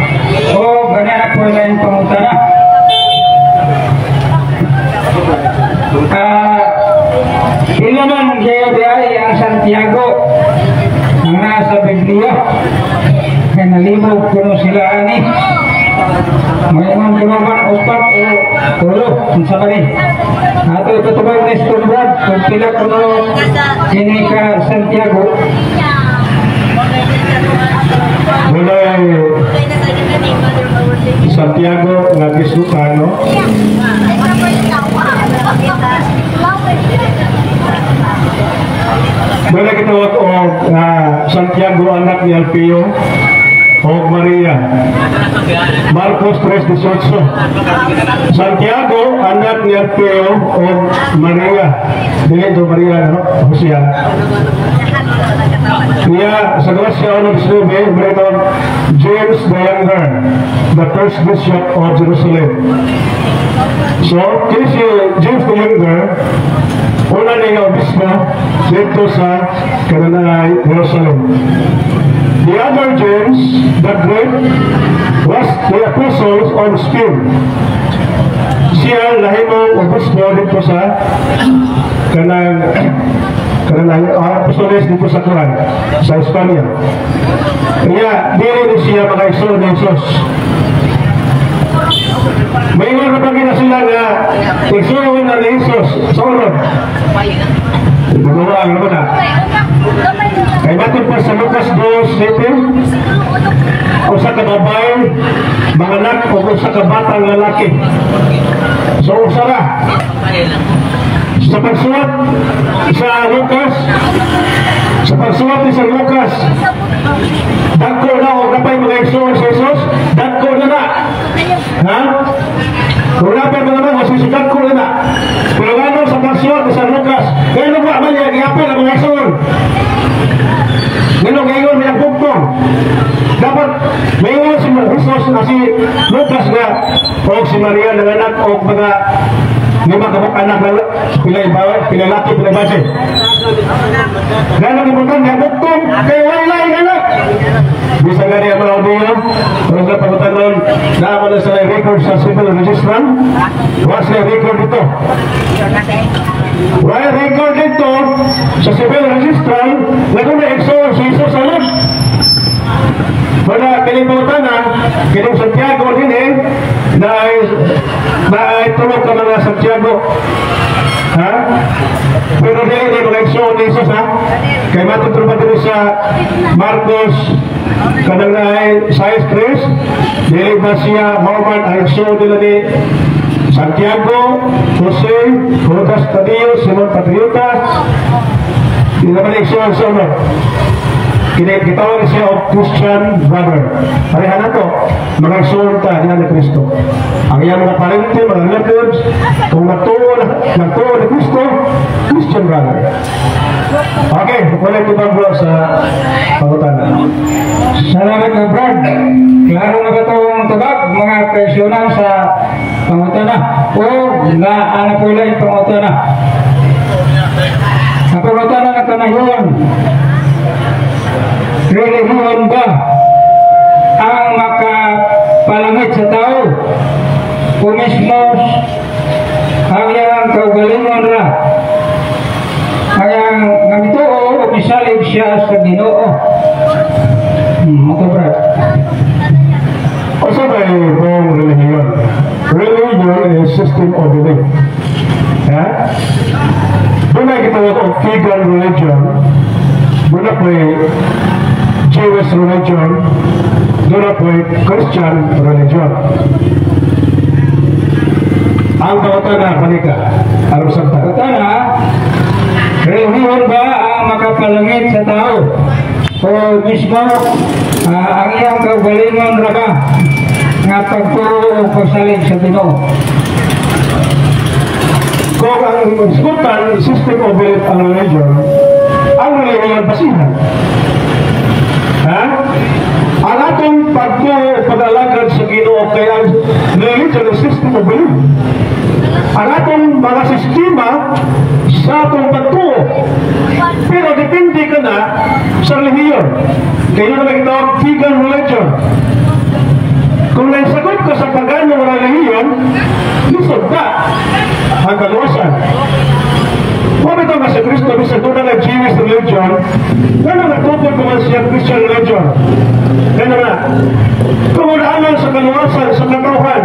O ganyan ako na yung pangutana. Ilaman kayo ay ang Santiago ang nasa Biblia. Kaya nalibog ko sila ani. Mayroon limaman upat o tulo kung sa kani. Ato itutubag ni Stumbrad kung pila ko sini ka Santiago. Mulai Santiago nga Gisukano. Mula kita o Santiago anak ni Alpio o Maria. Marcos 3:18. Santiago anak ni Alpio o Maria. Dito Maria no? Hosea. Kaya sa gawas siya ng Snubi, Breton James the Younger, the first bishop of Jerusalem. So, kasi James the Younger, una na yung obispo dito sa Kananay, Jerusalem. The other James, the Great, was the apostle of Spain. Siya lahimong obispo dito sa Kananay, apostoles dito sa Quran, sa Espanya. Kaya, dili din siya makaigsoon ng Jesus. May iwan na pagkina sila na igsoon na ni Jesus sa urod. Gumawa ang naman na. Kaya natin pa sa Lucas 2:7, usa ka babae, mga anak o usa ka batang lalaki. So, usara. Sa pagsulat sa Lucas, dagko na o napay mga igsoon sa Jesus, dagko na na. Ha? Kung napay mga mga masisugat ko na na. Pero ano sa pagsulat sa Lucas, kaya nung ba niya gihapin ang mga igsoon? Ganun ngayon may bugtong. Dapat may iwan si Jesus na si Lucas na o si Maria na anak o mga lima kabuk anak na pilay laki, pilay base. Ganun ibutan na bugtong kay walay anak. Bisa nga niya mga audio, pero sa pagkutanon naman na sa record sa civil registrar, was na record dito. Wala record dito sa civil registrar na kung na-exor si Jesus alam. Pada kalimutan na, kining Santiago din na itulog ka mga Santiago. Ha? Pero din mga exor ni Jesus ha? Kaya matuturuan din sa Marcos kanang na 6:3, dili ba siya Mormon ang exor nila ni Santiago, Jose, Judas Tadeo, Simon Patriotas. Hindi naman exor sa uno. Kitawag siya o Christian brother. Pareha na to, mga exorta niya ni Kristo. Ang iyang mga parente, mga relatives, kung nagtuo ni Kristo, Christian brother. Okay, wala ito bang bro sa pangutana. Salamat na Brad. Klaro na ba itong tubag, mga presyonan sa pangutana? O na anak ko lang yung pangutana? Ang pangutana na kanahon, relihiyon ba ang makapalangit sa tao? Kung mismo ang iyang kaugalingon ra, ang gamito o misalig siya sa Ginoo. Ito Brad. O sa ba yung relihiyon? Religion is system of belief. Ha? Doon na kita yung pagan religion, doon na po Jewish religion, doon na po Christian religion. Ang pangutana, panika, arong santa. Pangutana, relihiyon ba ang makapalangit sa tao? O mismo ang iyang kaugalingon ra ba? nga pagturo o pagsalig sa Ginoo. Kung ang isgutan, system of belief ang religion, ang religion basihan. Ha? Ang atong pagturo o pag-alagad sa Ginoo kaya ang religion ang system of belief. Ang atong mga sistema sa atong pagturo. Pero depende ka na sa religion. Kaya na nagtawag vegan religion. Kung naisagot ka sa paganong religion, lisod ka ang kaluwasan. Kung ito nga sa Kristo, bisa doon na Jewish religion, gano'n natupod ko man siya Christian religion. Gano'n na. Kung unaanan sa kaluwasan, sa katauhan,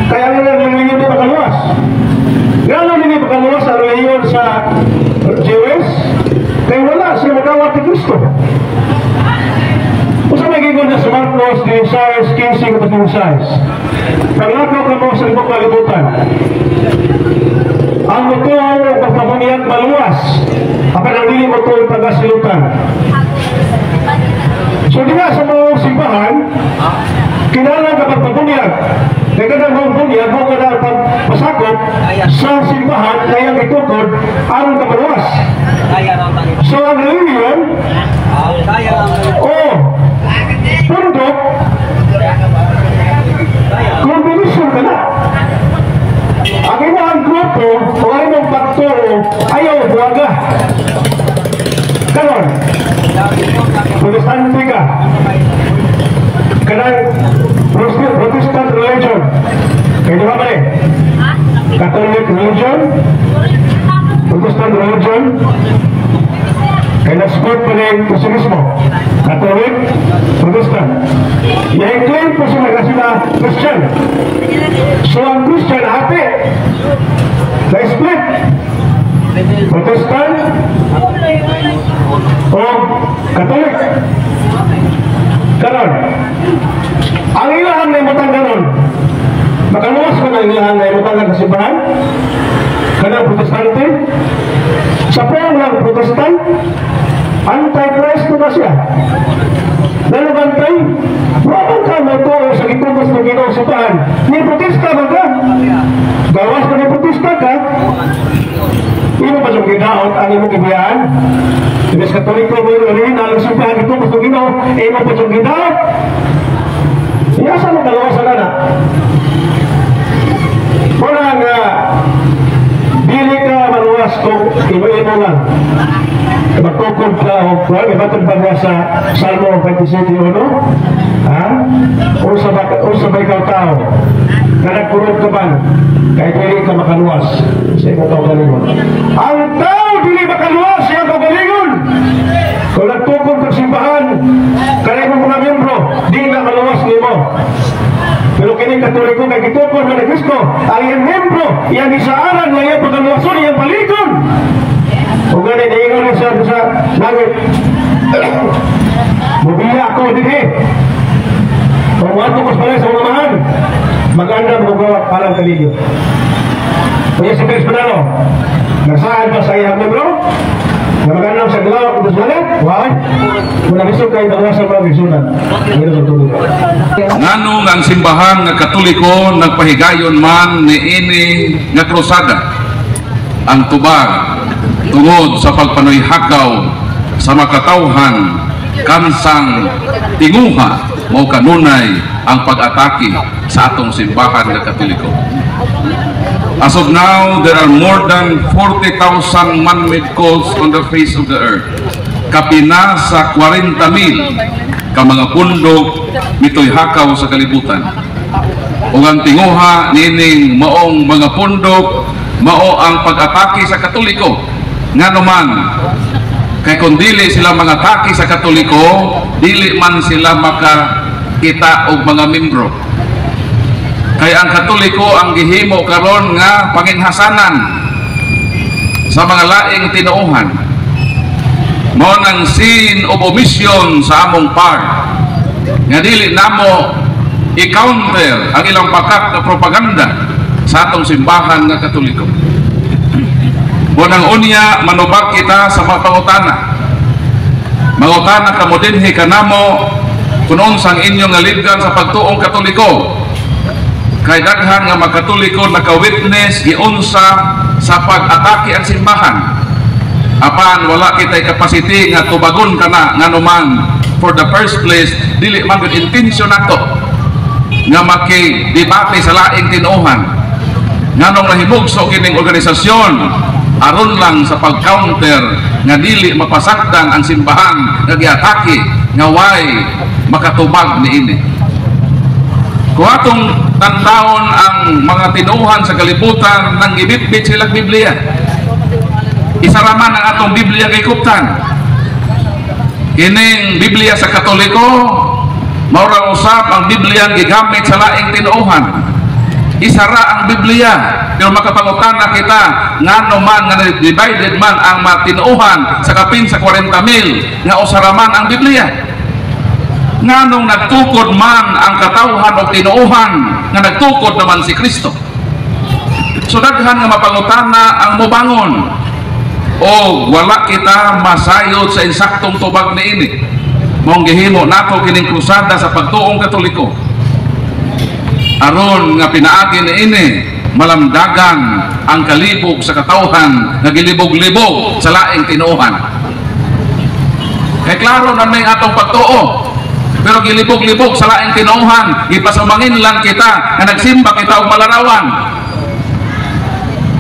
kaya nga religion di makaluwas. Gano'n hindi makaluwas ang religion sa Jewish, kaya wala siya magawat ni Kristo. Kung sa magiging na sa Marcos, di Isaias 15 kapag yung Isaias. Paglakaw ka mo sa ibang kalibutan. Ang mutual ng pagpamunihan maluwas. Apan ang dili mutual pagkasilutan. So di nga sa mga simbahan, kinalang kapag pagpamunihan. Kaya ka na pagpamunihan, kung ka na pagpasakot sa simbahan, kaya itukod ang kamaluwas. So ang religion, pundok, kombinasyon ka na. Ang inang grupo o inang paktoro ayaw buwaga. Kanon, protestante ka. Kanang Protestant religion. Kaya di ba ba Catholic religion, Protestant religion, kaya na-support pa rin Kristyanismo, Catholic, Protestant. I-claim po sila na sila Christian. So ang Christian happy, na-split, Protestant o Catholic. Karon, ang ilahan na imutang ganon, makaluwas ko na ang ilahan na imutang ng kasimbahan, kanang Protestante, sa pong lang Protestant, anti-Christ na siya. Dalawantay, wapang ka mo ito sa gitumas ng Ginoo sa paan. Ni protesta ba ka? Gawas ka ni protesta ka? Ino ba yung ginaot ang imong ibiyaan? Ibig sa Katoliko mo rin, alang simbahan gitumas ng Ginoo, ino ba yung ginaot? Iyasa mo dalawa sa lana. Muna nga, dili ka maluwas kung imo-imo lang. Magtukod ka o kuwan, ibatong bagwa sa Salmo 27, ha? Usa ba ikaw tao na nagpurod ka man, kahit dili ka makaluwas sa imong kaugalingon. Ang tao dili makaluwas sa imong kaugalingon. Kung nagtukod ka simbahan, kaya mo mga membro, di na maluwas nimo. Pero kini Katoliko kay gitukod man ni Kristo, ang iyang membro, iyang isaaran na iyang pagkaluwason, iyang palikon. Kung ganit, iingon sa langit. Mubila ako din Kung wato ko sa sa mamahan, mag-anda magawa palang kaligyo. Kaya si Chris Panalo, nasaan ba sa iyang membro? Na mag-anda sa galaw kung sa langit? Why? Kung nabisog kayo na sa mga bisunan. Ngano ang simbahan nga Katoliko nagpahigayon man ni ini nga krusada ang tubag tungod sa pagpanuyhakaw sa makatawhan kansang tinguha mao kanunay ang pag-atake sa atong simbahan nga Katoliko. As of now, there are more than 40,000 man-made cults on the face of the earth. Kapina sa 40,000 ka mga pundok mituyhakaw sa kalibutan. Ug ang tinguha nining maong mga pundok mao ang pag-atake sa Katoliko. Nga naman, kay kung dili sila mga atake sa Katoliko, dili man sila makakita og mga membro. Kaya ang Katoliko ang gihimo karon nga panginhasanan sa mga laing tinuohan. Mao nang sin of omission sa among part. Nga dili namo i-counter ang ilang pakat na propaganda sa atong simbahan nga Katoliko. Bunang unya, manubag kita sa mga pangutana. Mangutana ka mo dinhi kanamo kung unsang inyong nalibdan sa pagtuong Katoliko. Kay daghan nga mga Katoliko naka-witness giunsa sa pag-atake ang simbahan. Apan wala kitay capacity nga tubagon kana nganuman. For the first place, dili man gud intensyon nato nga maki-debate sa laing tinuohan. Nganong nahimugso kining organisasyon aron lang sa pag-counter nga dili mapasakdan ang simbahan nga giatake nga way makatubag niini. Kung atong tandawon ang mga tinuohan sa kalibutan nang gibitbit silang Biblia, isaraman ang atong Biblia kay kuptan. Kining Biblia sa Katoliko maura usab ang Biblia gigamit sa laing tinuohan. Isara ang Biblia, pero makapangutana kita ngano man nga divided man ang matinuohan sa kapin sa 40,000 nga usaraman ang Biblia. Nganong nagtukod man ang katawhan o tinuohan nga nagtukod naman si Kristo. So daghan nga mapangutana ang mubangon o wala kita masayod sa insaktong tubag niini. Mong gihimo nato kining krusada sa pagtuong Katoliko aron nga pinaagi niini malamdagan ang kalibog sa katawhan nga gilibog-libog sa laing tinuohan. Kay klaro na may atong pagtuo, pero gilibog-libog sa laing tinuohan, gipasumangin lang kita nga nagsimba kita og malarawan.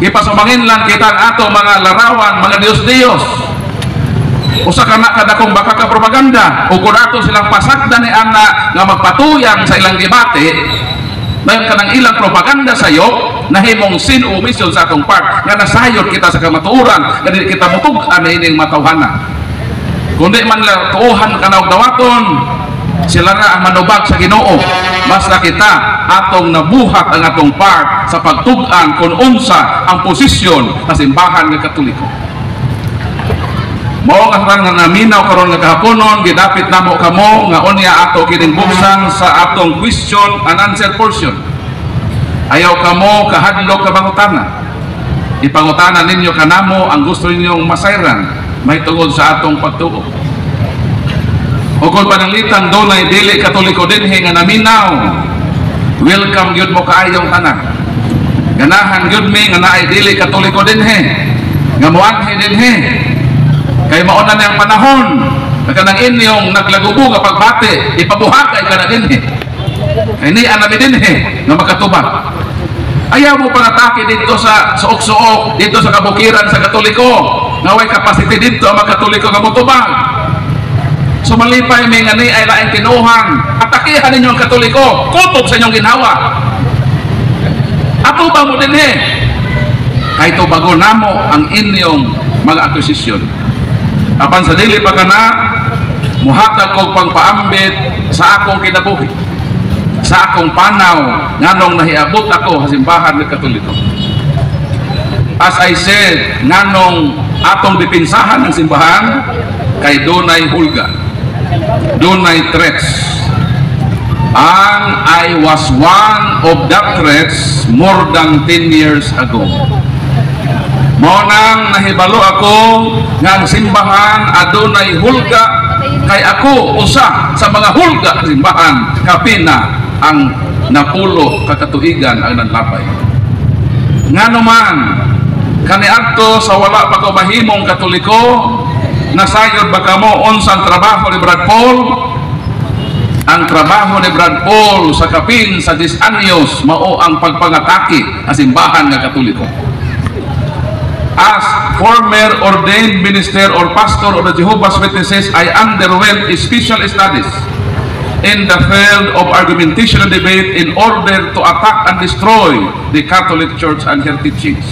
Ipasumangin lang kita ang ato mga larawan, mga Diyos-Diyos. Usa ka na kadakong baka ka propaganda o kung ato silang pasakda ni Ana nga magpatuyang sa ilang debate, dayon ka ng ilang propaganda sa iyo na himong sin o mission sa atong part nga nasayod kita sa kamatuuran nga dili kita mutugan na ining matawhana. Kundi man lang tuuhan ka na og dawaton, sila na ang manubag sa Ginoo. Basta kita atong nabuhat ang atong part sa pagtugan kung unsa ang posisyon sa simbahan ng Katoliko. Mao nga sarang nga naminaw karon nga kahaponon, gidapit namo kamo nga unya ato kining buksan sa atong question and answer portion. Ayaw kamo kahadlok ka bangutana. Ipangutana ninyo kanamo ang gusto ninyong masayran may tungod sa atong pagtuo. O kung pananglitan dunay dili Katoliko dinhi nga naminaw, welcome gyud mo kaayong tanan. Ganahan gyud mi nga naay dili Katoliko dinhi nga moanhi dinhi. Kay mauna na ang panahon na kanang inyong naglagubo nga pagbati, ipabuhagay ka na dinhi. Kay ni anami dinhi nga makatubag. Ayaw mo panatake dito sa suok-suok, dito sa kabukiran sa Katoliko, nga way capacity dito ang mga Katoliko nga motubag. So malipay may nga ni ay laing tinuohan, atakihan ninyo ang Katoliko, kutob sa inyong ginawa. Atubang mo dinhi. Kay tubago namo ang inyong mga akusisyon. Apan sa dili pa kana muhatag og pagpaambit sa akong kinabuhi, sa akong panaw nganong nahiabot ako sa simbahan ng Katoliko. As I said, nganong atong dipinsahan ng simbahan kay dunay hulga, dunay threats. And I was one of that threats more than 10 years ago. Mao nang nahibalo ako nga ang simbahan adunay hulga, kay ako usa sa mga hulga sa simbahan kapina ang napulo kakatuigan ang nanlapay. Ngano man kaniadto sa wala pa ko mahimong Katoliko, nasayod ba kamo unsang trabaho ni Brad Paul? Ang trabaho ni Brad Paul sa kapin sa 10 anyos mao ang pagpangatake sa simbahan nga Katoliko. As former ordained minister or pastor of the Jehovah's Witnesses, I underwent special studies in the field of argumentation and debate in order to attack and destroy the Catholic Church and her teachings.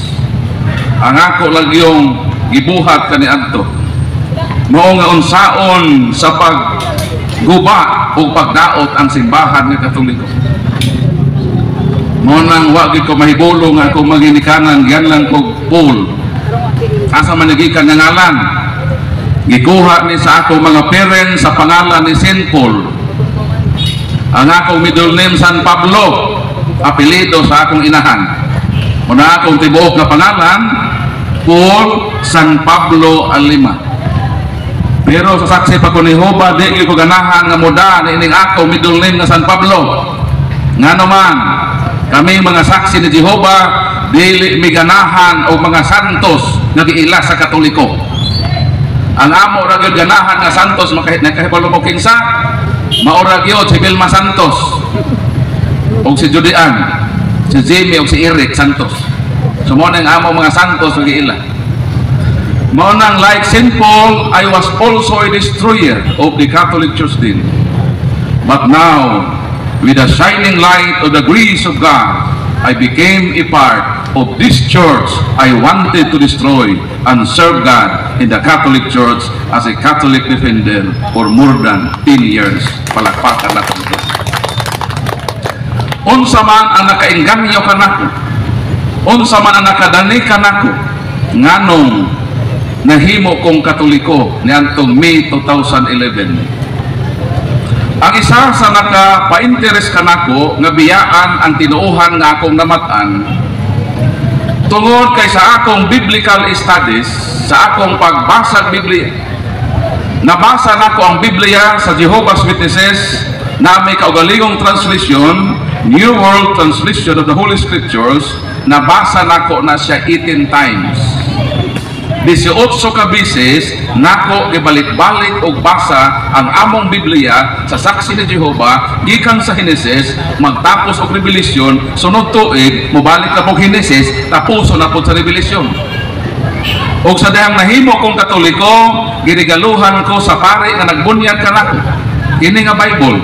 Ang ako lang yung gibuhat kaniadto mao nga unsaon sa pagguba o pagdaot ang simbahan ng Katoliko. Mao nang wa gyud ko mahibolo nga ako maginikanan yan lang kog Paul. Asa man nagikan nga ngalan, gikuha ni sa akong mga parents sa pangalan ni Saint Paul. Ang akong middle name San Pablo, apelido sa akong inahan. Muna akong tibuok na pangalan Paul San Pablo Alima. Pero sa saksi pa ko ni Jehovah, di ko ganahan nga muda ni ining ako middle name nga San Pablo. Nga naman, kami mga saksi ni Jehovah, dili mi ganahan o mga santos nga giila sa Katoliko. Ang amo ra gyud ganahan nga santos nakahibalo mo kinsa, maura gyud si Vilma Santos og si Judian, si Jimmy og si Eric Santos. So mo nang amo mga santos nga giila. Mao nang like St. Paul, I was also a destroyer of the Catholic Church din. But now, with the shining light of the grace of God, I became a part of this church I wanted to destroy and serve God in the Catholic Church as a Catholic defender for more than 10 years. Palakpakan natin ito. Unsa man ang nakainganyo kanako, unsa man ang nakadani kanako, nganong nahimo kong Katoliko niadtong May 2011. Ang isa sa naka-pa-interest kanako nga biyaan ang tinuuhan nga akong namatan tungod kay sa akong biblical studies, sa akong pagbasag Biblia. Nabasa nako ang Biblia sa Jehovah's Witnesses na may kaugalingong translation, New World Translation of the Holy Scriptures. Nabasa nako na siya 18 times. 18 ka bisis nako gibalik-balik og basa ang among Biblia sa saksi ni Jehovah gikan sa Henesis magtapos og Revelation, sunod tuig mobalik na po Henesis tapos na po sa Revelation. Og sa dihang nahimo kong Katoliko, ginigaluhan ko sa pare nga nagbunyag kanako kini nga Bible.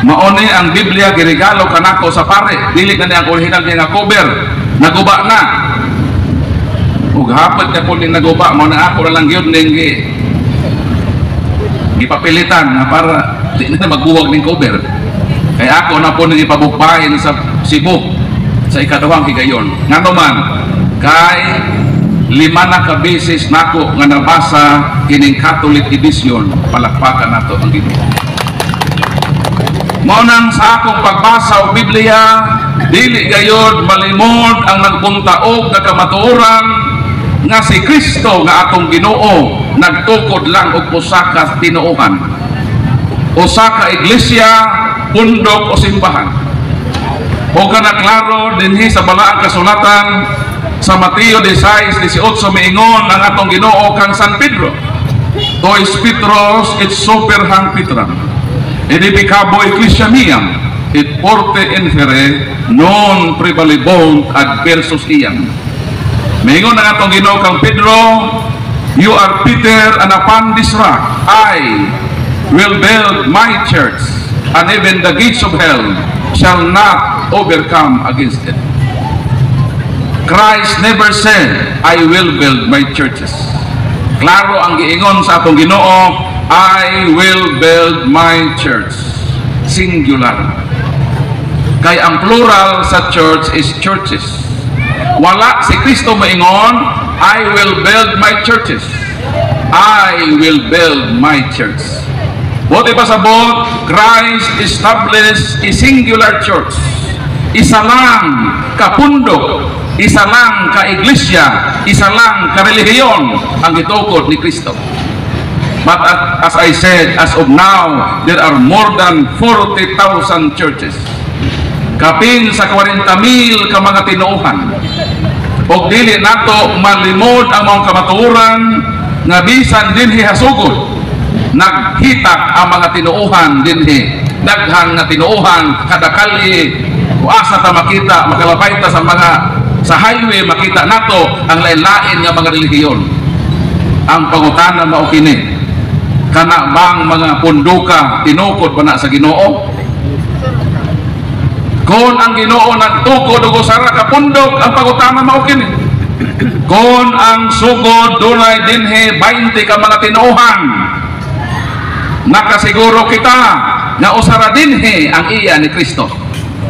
Mauni ang Biblia girigalo kanako sa pare, dili kani ang original niya nga cover, naguba na. Ug hapit na po ning naguba mo na ako na lang gyud ning gipapilitan na para di na magbuwag ning cover. Kay ako na po ning ipabukbahin sa Cebu sa ikaduhang higayon. Ngano man kay 5 na ka beses nako nga nabasa kining Catholic edition. Palakpakan nato ang Ginoo. Mao nang sa akong pagbasa og Biblia, dili gayud malimod ang nagbuntaog nga kamatuoran nga si Kristo nga atong Ginoo nagtukod lang og usa ka tinuohan, usa ka iglesia, pundok o simbahan. O kanaklaro dinhi sa balaang kasulatan sa Mateo 16:18 miingon ang atong Ginoo kang San Pedro, Tois Petros et super hang Petram, edipicabo ecclesia miam, et porte infere non prevalebont adversus iam. Mingon ang atong Ginoo kang Pedro, you are Peter, and upon this rock I will build my church, and even the gates of hell shall not overcome against it. Christ never said, I will build my churches. Klaro ang giingon sa atong Ginoo, I will build my church. Singular. Kay ang plural sa church is churches. Wala si Kristo maingon, I will build my churches. I will build my church. Buti pa sabot, Christ established a singular church. Isa lang ka pundok, isa lang ka iglesia, isa lang ka relihiyon ang gitukod ni Kristo. But as I said, as of now, there are more than 40,000 churches. Kapin sa 40,000 ka mga tinuuhan. Og dili nato malimod ang mga kamatuoran nga bisan dinhi hasugod naghitak ang mga tinuuhan dinhi. Daghang nga tinuuhan kada kali asa ta makita, makalabay ta sa highway makita nato ang lain-lain nga mga relihiyon. Ang pangutana mao kini, kana bang mga punduka tinukod ba na sa Ginoo? Kung ang Ginoo nagtukod og usa ka pundok, ang pangutana mao kini. Kung ang sugod dunay dinhi 20 ka mga tinuuhan, nakasiguro kita nga usara dinhi ang iya ni Kristo.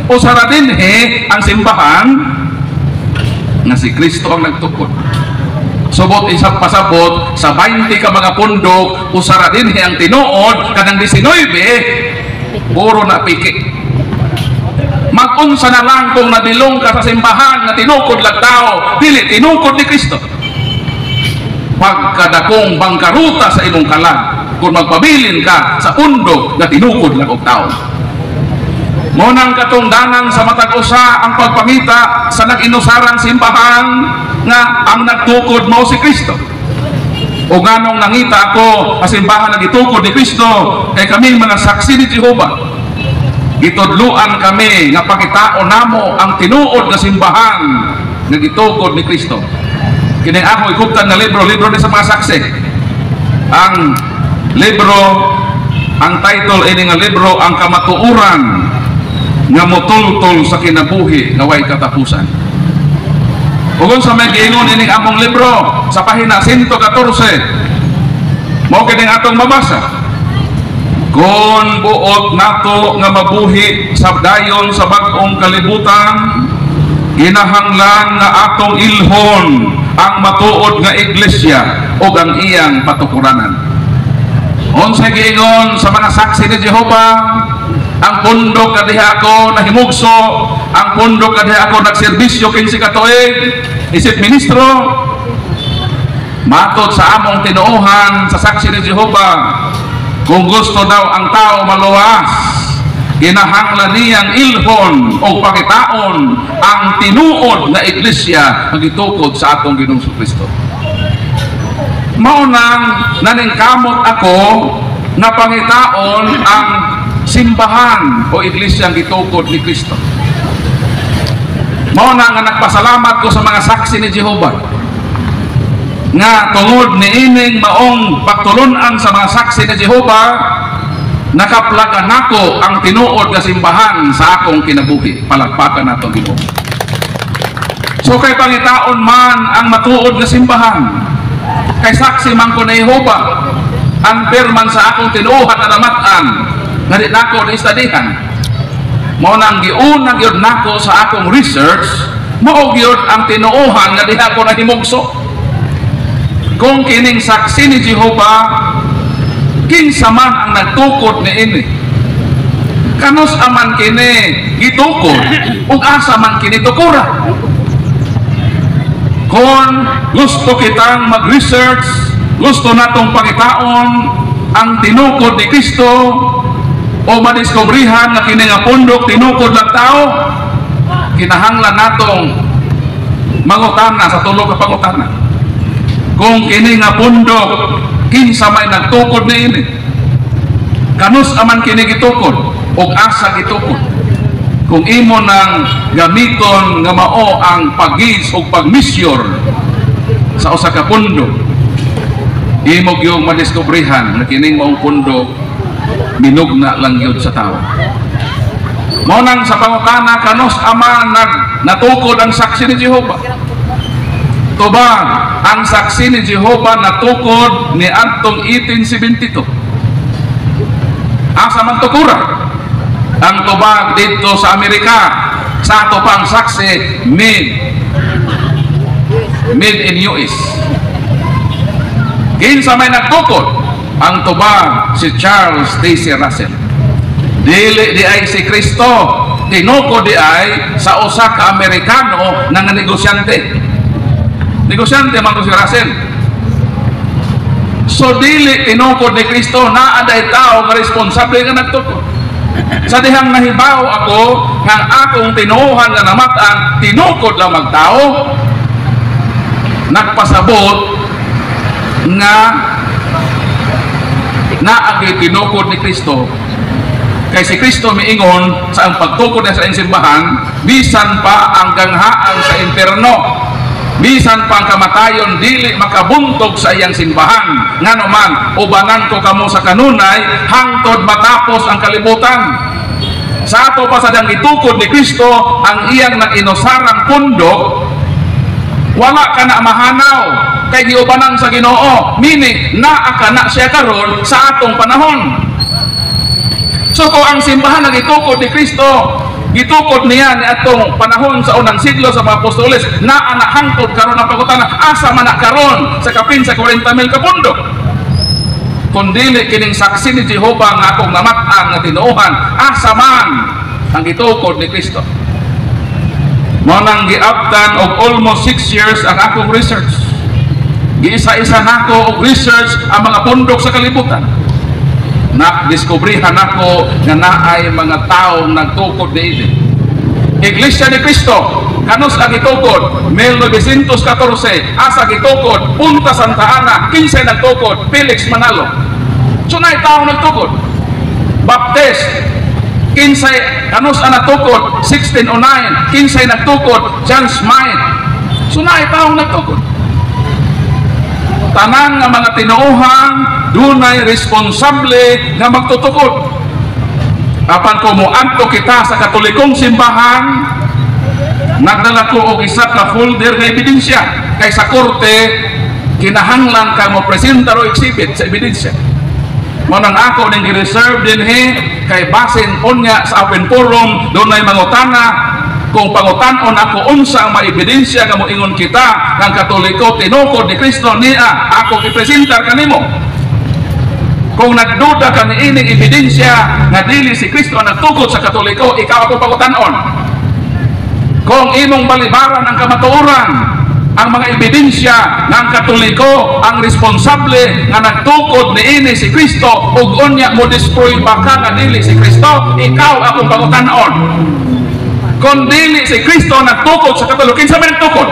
Usara dinhi ang simbahan nga si Kristo ang nagtukod. Subot isang pasabot sa 20 ka mga pundok, usara dinhi ang tinuod, kanang 19 puro na piki. Mag-unsa na lang kung nabilong ka sa simbahan na tinukod lang tao, dili tinukod ni Kristo. pagkadakong bangkaruta sa imong kalag kung magpabilin ka sa undog na tinukod lang og tao. Mo nang katungdanan sa matag usa ang pagpangita sa nag-inusarang simbahan nga ang nagtukod mao si Kristo. O ganong nangita ako sa simbahan na gitukod ni Kristo kay kami mga saksi ni Jehova. Gitudluan kami nga pakitaon namo ang tinuod nga simbahan nga gitukod ni Kristo. Kini ako ikubtan na libro ni sa mga saksi. Ang libro, ang title ini nga libro, ang kamatuoran nga motultol sa kinabuhi nga way katapusan. Ug sa may giingon ining among libro sa pahina 114 mao kining atong mabasa. Kung buot nato nga mabuhi sa dayon sa bag-ong kalibutan, kinahanglan nga atong ilhon ang matuod nga iglesia o ang iyang patukuranan. Unsay giingon sa mga saksi ni Jehova, ang pundok kadiha ako nahimugso, ang pundok kadiha ako nagserbisyo 15 ka tuig, isip ministro. Matod sa among tinuohan sa saksi ni Jehova, kung gusto daw ang tao maluwas, kinahanglan niyang ilhon o pakitaon ang tinuod na iglesia nga gitukod sa atong Ginoong Kristo. Mao nang naningkamot ako na pangitaon ang simbahan o iglesia nga gitukod ni Kristo. Mao na nga nagpasalamat ko sa mga saksi ni Jehova nga tungod ni ining maong pagtulunan sa mga saksi ni Jehova, nakaplagan nako ang tinuod nga simbahan sa akong kinabuhi. Palakpakan nato Ginoo. So kay pangitaon man ang matuod nga simbahan, kay saksi man ko na Jehova, ang perman sa akong tinuohan na namatan nga di nako na istadihan. Mao nang giuna gyud nako sa akong research, mao gyud ang tinuohan nga diha ko nahimugso. Kung kining saksi ni Jehova, kinsa man ang nagtukod ni ini, kanos aman kini gitukod ug asa man kini tukura. Kung gusto kitang mag-research, gusto natong pangitaon ang tinukod ni Kristo o madiskubrihan na kini nga pundok tinukod lang tao, kinahanglan natong mangutana sa tulo ka pangutana. Kung kini nga pundok kinsa may nagtukod ni ini, kanus aman kini gitukod ug asa gitukod. Kung imo nang gamiton nga mao ang pagis ug pagmisyor sa usa ka pundok, imo gyud madiskubrihan na kining maong pundok minugna lang gyud sa tao. Mao nang sa pangutana kanus aman natukod ang saksi ni Jehova. Tubag, ang saksi ni Jehova natukod ni adtong 1872. Asa man tukura? Ang tubag dito sa Amerika, sa ato pang saksi made in US. Kinsa may nagtukod? Ang tubag si Charles T.C. Russell. Dili di ay si Kristo, tinukod di ay sa usa ka Amerikano nga negosyante. Negosyante man to si Russell. So dili tinukod ni Kristo, na aday tao nga responsable nga nagtukod. Sa dihang nahibaw ako nga akong tinuohan nga namatan tinukod lang magtao, nagpasabot nga naagi tinukod ni Kristo. Kay si Kristo miingon sa ang pagtukod niya sa simbahan, bisan pa ang ganghaan sa impierno, bisan pang kamatayon dili makabuntog sa iyang simbahan, ngano man ubanan ko kamo sa kanunay hangtod matapos ang kalibutan. Sa ato pa sadang gitukod ni Kristo ang iyang nag-inusarang pundok, wala ka na mahanaw kay giubanan sa Ginoo, meaning naa ka na siya karon sa atong panahon. So kung ang simbahan nagitukod ni Kristo, gitukod niya ni atong panahon sa unang siglo sa mga apostoles, na anak hangtod karon ang pagutana asa man na karon sa kapin sa 40,000 ka pundok. Kundili kining saksi ni Jehova nga akong namatan nga tinuohan, asa man ang gitukod ni Kristo. Mo nang giabtan og almost 6 years ang akong research. Giisa-isa nako og research ang mga pundok sa kalibutan. Nakdiskubrihan ako nga naay mga taong nagtukod diini. Iglesia ni Cristo, kanus ang itukod, 1914, asa gitukod, Punta Santa Ana, 15 nagtukod, Felix Manalo. So naay taong nagtukod. Baptist, 15 kanus ang nagtukod, 1609, 15 nagtukod, John Smythe. So naay taong nagtukod. Tanan nga mga tinuuhan dunay responsable nga magtutukod. Apan ko moadto kita sa Katolikong simbahan, nagdala ko og isa ka folder nga ebidensya kay sa korte kinahanglan ka mo presenta o exhibit sa ebidensya. Mo nang ako ning gi-reserve dinhi kay basin unya sa open forum dunay mangutana. Kung pangutan-on ako unsa ang maebidensya nga moingon kita ng Katoliko tinukod ni Kristo niya ako ipresentar kanimo. Kung nagduda ka ni ining ebidensya nga dili si Kristo ang nagtukod sa Katoliko, ikaw ako pangutan-on. Kung imong balibaran ang kamatuoran ang mga ebidensya ng Katoliko ang responsable nga nagtukod ni ini si Kristo ug unya mo destroy baka nga dili si Kristo, ikaw akong pangutan-on. Kung dili si Kristo nagtukod sa Katoliko, kinsa man nagtukod?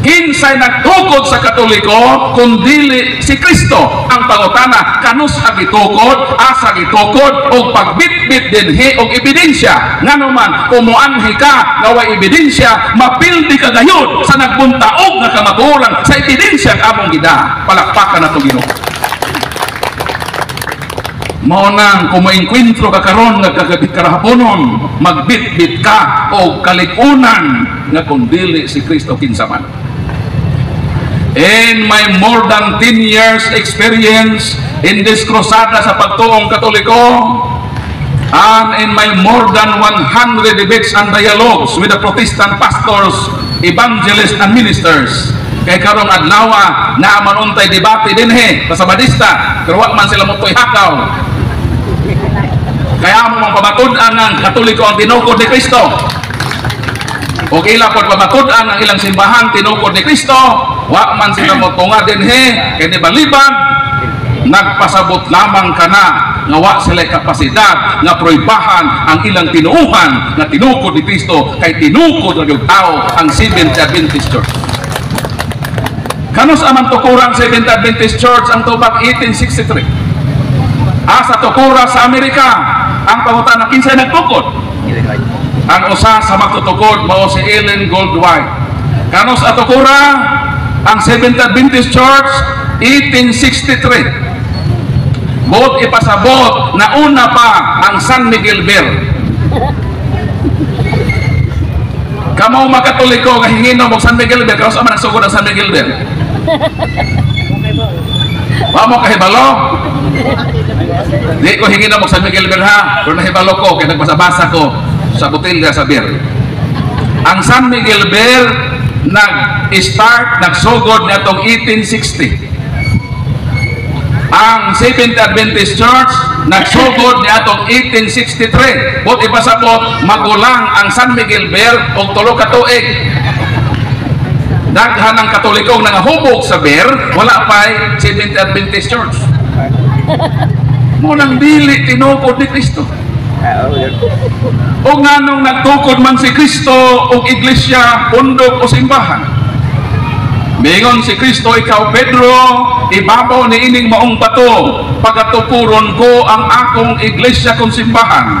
Kinsay nagtukod sa Katoliko kung dili si Kristo? Ang pangutana, kanus ang gitukod, asa gitukod, o pagbitbit dinhi og ebidensya. Nga naman, kumuanhi ka, naway ebidensya, mapildi ka gayon sa nagbuntaog nga kamatuoran sa ebidensya ang among gida. Palakpakan na ito, Ginoo. Mao nang kung maengkwentro ka karon nga karahaponon, magbitbit ka o kalikunan nga kung dili si Kristo kinsa man. In my more than 10 years experience in this crusada sa pagtuong Katoliko, and in my more than 100 debates and dialogues with the Protestant pastors, evangelists, and ministers, kay karong adlaw na manuntay debate dinhi sa Sabadista, pero wa man sila motoy hakaw. Kaya mo mang pamatud-an ng Katoliko ang tinukod ni Kristo. O ila pod pamatud-an ang ilang simbahan tinukod ni Kristo, wa man sila motunga dinhi kay ni balibag nagpasabot lamang kana nga wa sila kapasidad nga proibahan ang ilang tinuuhan nga tinukod ni Kristo kay tinukod ra gyud tao ang Seventh Adventist Church. Kanus amang tukuran Seventh Adventist Church ang tubag 1863. Asa tukura sa Amerika ang pangutana kinsay nagtukod? Ang usa sa magtutukod mao si Ellen Goldwhite. Kanus atukura ang Seventh Adventist Church 1863. Bot ipasabot na una pa ang San Miguel Bell. Kamo makatoliko nga hingino mo San Miguel Bell, kanus man nagsugod ang San Miguel Bell. Wa mo kahibalo? Di ko hingin na mo San Miguel Bell ha, pero nahibalo ko kaya nagbasa-basa ko sa botelya sa beer. Ang San Miguel Bell nag-start, nagsugod na itong 1860. Ang Seventh Adventist Church nagsugod niya itong 1863. But ipasabot, magulang ang San Miguel Bell o 3 ka tuig. Daghan ng Katolikong nangahubog sa beer, wala pa'y Seventh Adventist Church. Munang dili tinukod ni Kristo. O nga nung nagtukod man si Kristo o iglesia, pundok o simbahan. Bingon si Kristo, ikaw Pedro, ibabaw ni ining maong bato, pagatupuron ko ang akong iglesia kung simbahan.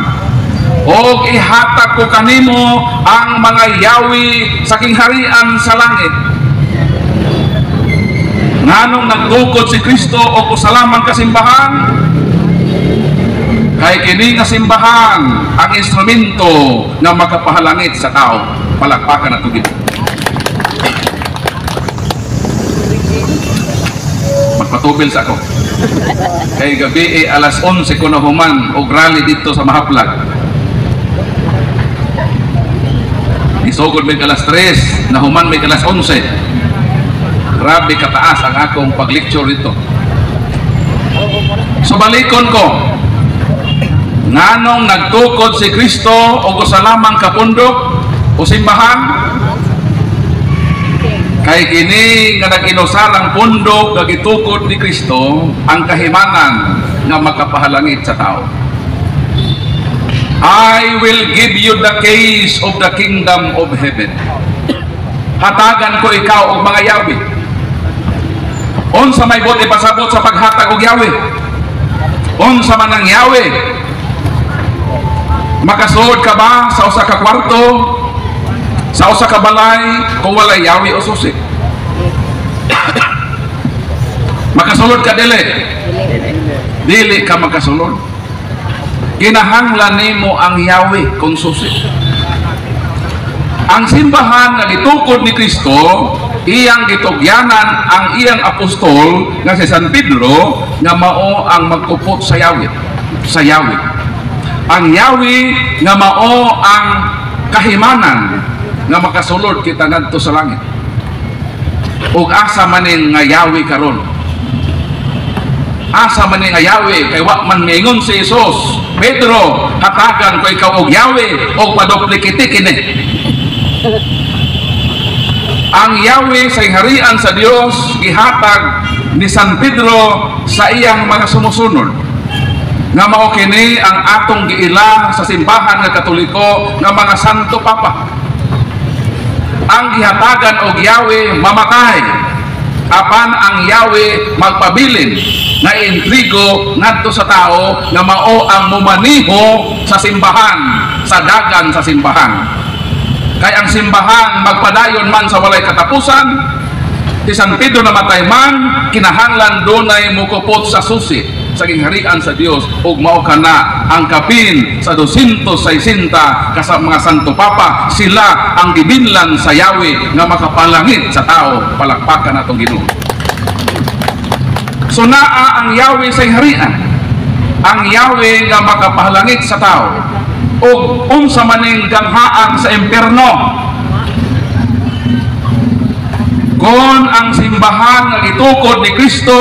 O ihatag ko kanimo ang mga yawi sa kingharian sa langit. Nganong nagtukod si Kristo o kusalamang kasimbahan? Kay kini nga simbahan ang instrumento na makapahalangit sa tao. Palakpakan na tugid. Magpatubil sa ako. Kay gabi alas 11 ko na human og rally dito sa Mahaplag. Isugod may alas 3, nahuman may alas 11. Grabe kataas ang akong pag-lecture dito. So balikon ko, nganong nagtukod si Kristo o gusalamang kapundok o simbahan? Kay kini nga nag-inusarang pundok nga gitukod ni Kristo ang kahimanan nga makapahalangit sa tao. I will give you the keys of the kingdom of heaven. Hatagan ko ikaw og mga yawi. Unsa may buti pasabot sa paghatag og yawi? Unsa man ang yawi? Makasuod ka ba sa usa ka kwarto, sa usa ka balay kung walay yawi o susi? Makasulod ka dili? Dili ka makasulod. Kinahanglan nimo ang yawi kung susi. Ang simbahan nga gitukod ni Kristo, iyang gitugyanan ang iyang apostol nga si San Pedro nga mao ang magkupot sa yawi. Sa yawi. Ang yawi nga mao ang kahimanan nga makasulod kita ngadto sa langit. Ug asa maning nga yawi karon? Asa maning nga yawi kay wa man miingon si Jesus, Pedro, hatagan ko ikaw og yawi og paduplikiti kini. Ang yawi sa harian sa Dios gihatag ni San Pedro sa iyang mga sumusunod. Nga mao kini ang atong giila sa simbahan nga Katoliko nga mga Santo Papa. Ang gihatagan og yawi mamatay, apan ang yawi magpabilin na intrigo ngadto sa tao nga mao ang mumaniho sa simbahan, sa dagan sa simbahan. Kay ang simbahan magpadayon man sa walay katapusan, si San Pedro namatay man, kinahanglan dunay mukupot sa susi sa gingharian sa Dios ug mao kana ang kapin sa 260 ka mga Santo Papa, sila ang gibinlan sa yawi nga makapalangit sa tao. Palakpakan natong Ginoo. So naa ang yawi sa harian, ang yawi nga makapalangit sa tao ug unsa maning ganghaan sa impierno. Kon ang simbahan nga gitukod ni Kristo,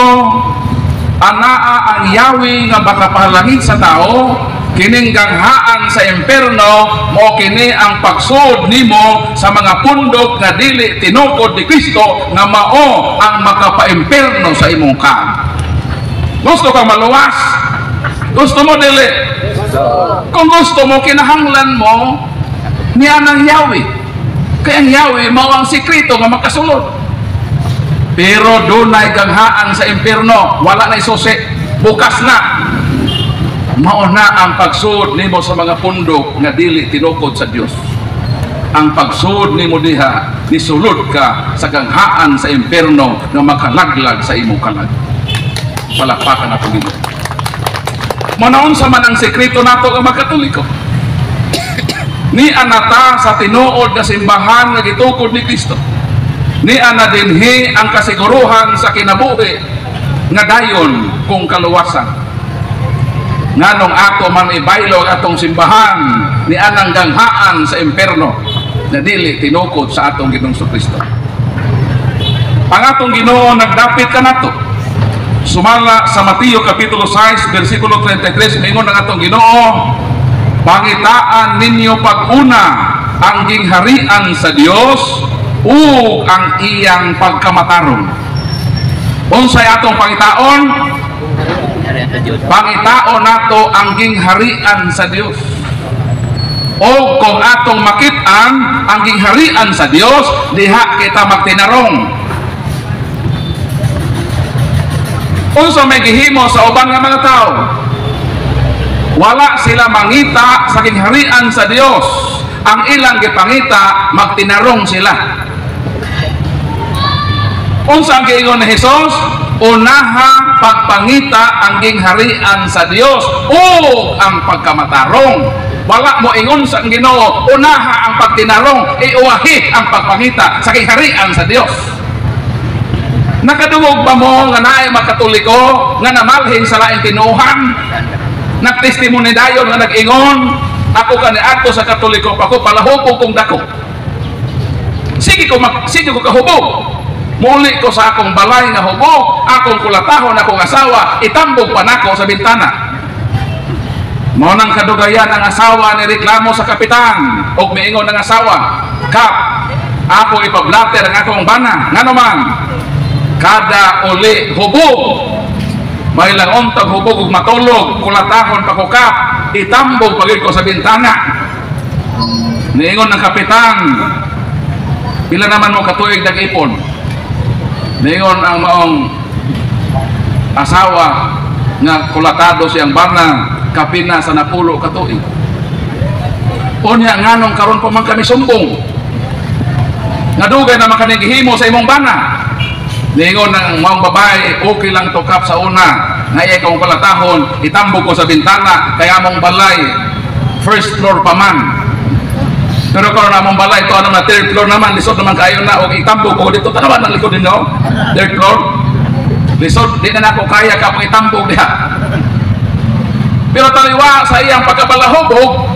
anaa ang yawi nga makapalangit sa tao, kining ganghaan sa impierno mo kini ang pagsud nimo sa mga pundok nga dili tinukod ni Kristo nga mao ang makapaimpierno sa imong kan. Gusto kang maluwas? Gusto mo dili? Kung gusto mo, kinahanglan mo niya ng yawi. Kaya ang yawi mao ang sikreto nga makasulod. Pero dunay ganghaan sa impierno, wala na isusi, bukas na. Mao na ang pagsud nimo sa mga pundok nga dili tinukod sa Dios. Ang pagsud nimo diha, nisulod ka sa ganghaan sa impierno nga makalaglag sa imong kalag. Palakpakan nato Ginoo. Manaon sa man ang sekreto nato nga mga Katoliko. Ni anata sa tinuod nga simbahan nga gitukod ni Kristo. Ni ana dinhi ang kasiguruhan sa kinabuhi nga dayon kung kaluwasan. Nganong ato man ibaylo atong simbahan ni anang ganghaan sa impierno na dili tinukod sa atong Ginoong Kristo. Ang atong Ginoo nagdapit kanato. Sumala sa Mateo kapitulo 6 versikulo 33, mingon ang atong Ginoo, pangitaan ninyo pag-una ang gingharian sa Dios ug ang iyang pagkamatarong. Unsay atong pangitaon? Pangitaon nato ang gingharian sa Dios. O kung atong makit-an ang gingharian sa Dios, diha kita magtinarong. Unsa may gihimo sa uban nga mga tao? Wala sila mangita sa gingharian sa Dios. Ang ilang gipangita, magtinarong sila. Unsa ang giingon ni Jesus? Unaha pagpangita ang gingharian sa Dios ug ang pagkamatarong. Wala mo ingon sa Ginoo, unaha ang pagtinarong, iuwahi ang pagpangita sa gingharian sa Dios. Nakadungog ba mo nga naay mga Katoliko nga namalhin sa laing tinuhan? Nagtestimony dayon nga nag-ingon, ako kaniadto sa Katoliko pa ko palahubog kong dako. Sige ko kahubog. Muli ko sa akong balay nga hubog, akong kulatahon akong asawa, itambog pa nako sa bintana. Mao nang kadugayan ang asawa ni reklamo sa kapitan, og miingon ang asawa, Kap, ako ipablater ang akong bana nga naman kada uli hubog may lang untag hubog ug matulog kulatahon pakukap itambog pagid ko sa bintana. Niingon ng kapitan, pila naman mo katuig nag-ipon? Niingon ang maong asawa nga kulatado siyang bana kapina sa napulo katuig. Unya nganong karon pa man kami sumbong nga dugay na makanigihimo sa imong bana. Niingon ng maong babae, okay lang tukap sa una nga iya kong kulatahon itambog ko sa bintana kaya among balay first floor pa man. Pero karon among balay to ano na third floor naman lisod naman kayo na og itambog ko dito tanawan ang likod ninyo third floor lisod di na nako kaya ka pang itambog diha. Pero taliwa sa iyang pagkabalahubog,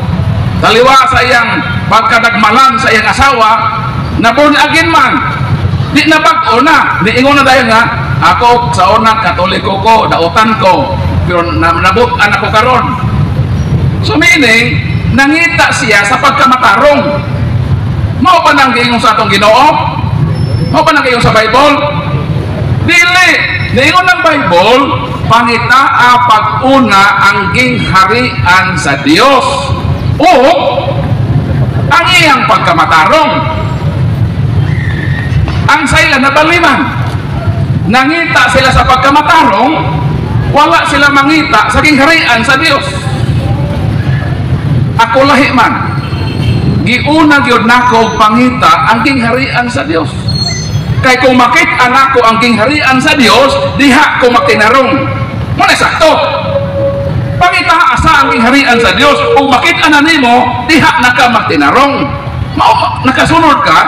taliwa sa iyang pagkadagmalan sa iyang asawa na born again man di na bag-o na niingon na dahil nga ako sa una katoliko ko dautan ko pero nabutan ako karon. So meaning nangita siya sa pagkamatarong. Mao pa nang giingon sa atong Ginoo? Mao pa nang giingon sa Bible? Dili. Niingon ng Bible, pangitaa pag-una ang gingharian sa Dios o ang iyang pagkamatarong. Ang sila nabaliman. Nangita sila sa pagkamatarong, wala sila mangita sa gingharian sa Dios. Ako lahi man giuna gyud nako pangita ang gingharian sa Dios kay kung makit-an ako ang gingharian sa Dios diha ko makinarong mo na sakto pangita asa ang gingharian sa Dios kung makit-an nimo diha naka makinarong nakasunod ka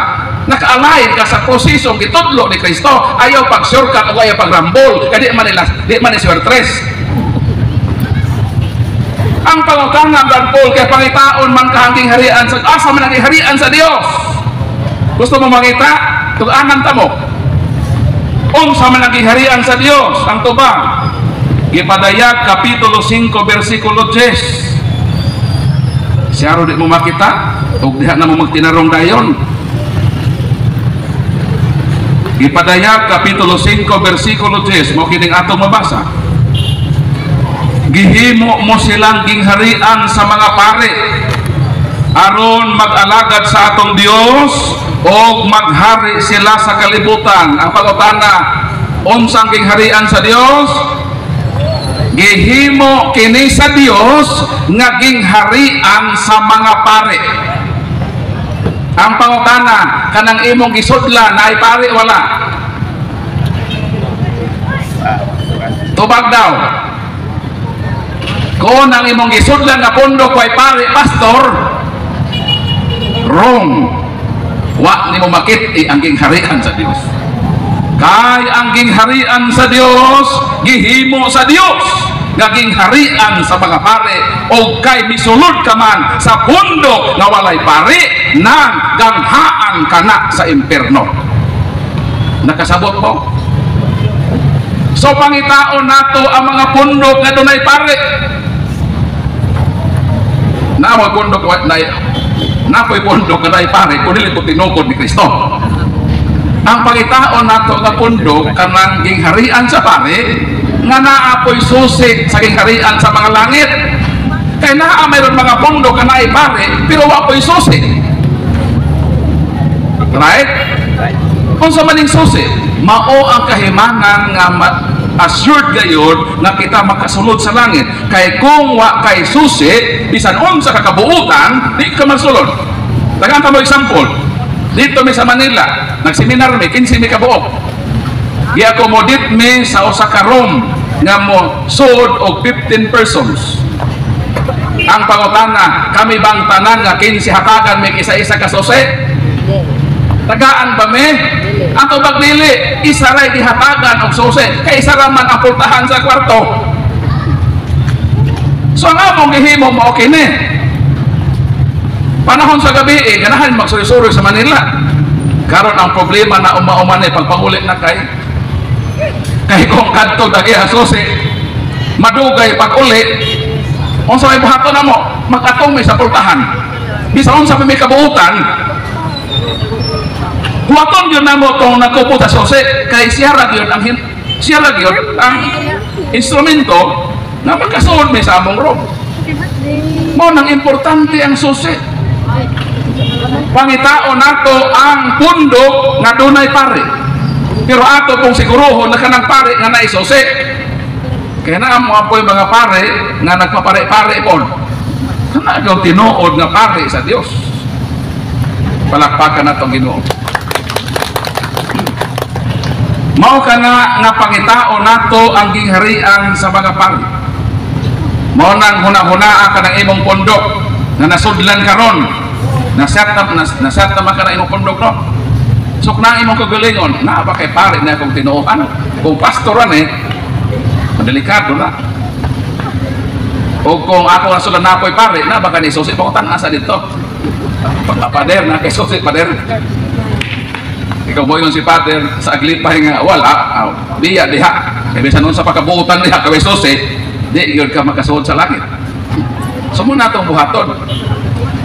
naka-align ka sa prosesong gitudlo ni Kristo ayaw pag-shortcut o ayaw pag-rambol kaya di man ni swertres. Ang pangutana Brad Paul kay pangitaon man ka ang gingharian sa asa man ang gingharian sa Dios. Gusto mo makita? Tuganan ta mo. Unsa man ang gingharian sa Dios? Ang tubag. Gipadayag kapitulo 5 bersikulo 10. Siya ro di mo makita ug diha na mo magtinarong dayon. Gipadayag kapitulo 5 bersikulo 10 mo kining atong mabasa. Gihimo mo silang gingharian sa mga pare aron mag-alagad sa atong Dios o maghari sila sa kalibutan. Ang pangutana, unsang gingharian sa Dios? Gihimo kini sa Dios nga gingharian sa mga pare. Ang pangutana, kanang imong gisudlan na ay pare wala? Tubag daw. Kung ang imong gisudlan nga pundok ay pare pastor, wrong. Wa nimo makit ang gingharian sa Dios. Kay ang gingharian sa Dios gihimo sa Dios nga gingharian sa mga pare o kay misulod ka man sa pundok nga walay pare nang ganghaan kana sa impierno. Nakasabot mo? So pangitaon nato ang mga pundok nga dunay pare. Namoy pundok napoy pundok nga dunay pare kun dili ko tinukod ni Kristo. Ang pangitaon nato nga pundok kanang gingharian sa pare nga naapoy susi sa gingharian sa mga langit. Kay naa mayroon mga pundok nga naay pare pero wa poy susi. Right? Kung sa maning susi, mao ang kahimanan nga assured gayon nga kita makasulod sa langit. Kay kung wa kay susi, bisan unsa ka kabuutan, di ka masulod. Dagan ta mo example. Dito mi sa Manila, nagseminar mi 15 mi kabuok. I-accommodate mi sa usa ka room nga mo sud og 15 persons. Ang pangutana, kami bang tanan nga 15 hatagan mi isa-isa ka susi? Tagaan ba mi? Ang tubag dili, isa ray dihatagan og susi, kay isa ra man ang pultahan sa kwarto. So nga mong gihimo mo okay ni. Panahon sa gabi, ganahan magsuri-suri sa Manila. Karon ang problema na uma-uma ni pagpangulit na kay kung kadto dagi susi, madugay pag-uli, unsa may buhaton na mo, makatong may sa pultahan. Bisa unsa may kabuutan, Huwaton yun na mo itong nagkupo sa susi, kay siya ra yun ang instrumento na magkasuod may sa among room. Mo nang importante ang susi. Pangitao nato ang pundok nga dunay pare. Pero ato pong siguruhon na kanang pare nga naisusi. Kaya na mo apoy mga pare nga nagpapare-pare po. Kana yung tinuod nga pare sa Dios. Palakpakan na itong Ginoo. Mao ka nga pangitao nato ang gingharian sa mga pare. Mao nang huna-hunaa ka ng imong pondok na nasudlan karon. Nasat na ka na imong pondok no. Sukna imong kagalingon, na ba kay pare na akong tinuohan? Kung pastoran delikado na. O kung ako nga sulan na ako'y pare, na ba ka ni susi pangutan asa dito? Pader na kay susi, pader. Ikaw mo yun si pader sa aglipay nga wala, biya diha. Kaya bisa nun sa pagkabuutan diha, kaway susi, di yun ka makasuod sa langit. So muna itong buhaton.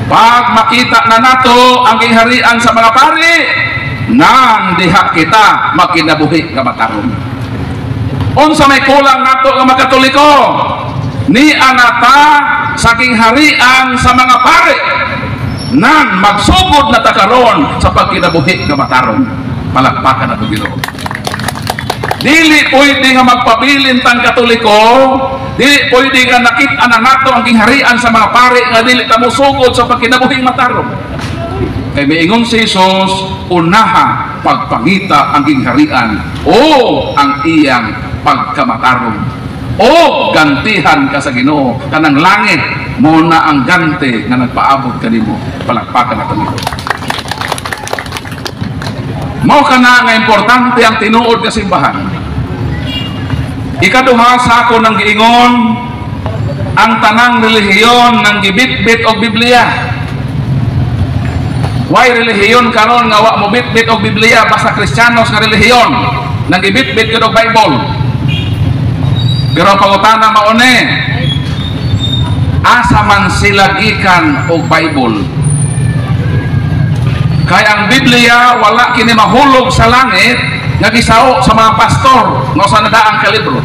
Pag makita na nato ang gingharian sa mga pari, nang diha kita makinabuhi nga mataron. Unsa may kulang nato nga mga Katoliko, ni anata sa gingharian sa mga pari, nang magsugod na takaron sa pagkinabuhi nga mataron. Palakpakan na ito Ginoo. Dili pwede nga magpabilin tang Katoliko, dili pwede nga nakita na nato ang gingharian sa mga pari nga dili ta musugod sa pagkinabuhing mataron. Kay miingon si Jesus, unaha pagpangita ang gingharian o ang iyang pagkamataron. O gantihan ka sa Ginoo, kanang langit mo na ang ganti nga nagpaabot kanimo. Palakpakan na ito. Mao kana nga importante ang tinuod nga simbahan. Ikaduha sa ako nang giingon, ang tanang relihiyon nang gibitbit og Biblia. Why relihiyon karon nga wa mo bitbit og Biblia, basta Kristiyanos nga relihiyon nang gibitbit gyud og Bible. Pero ang pangutana maune, asa man sila gikan og Bible? Kaya ang Biblia wala kini mahulog sa langit nga gisao sa mga pastor nga sa nadaang kalibro.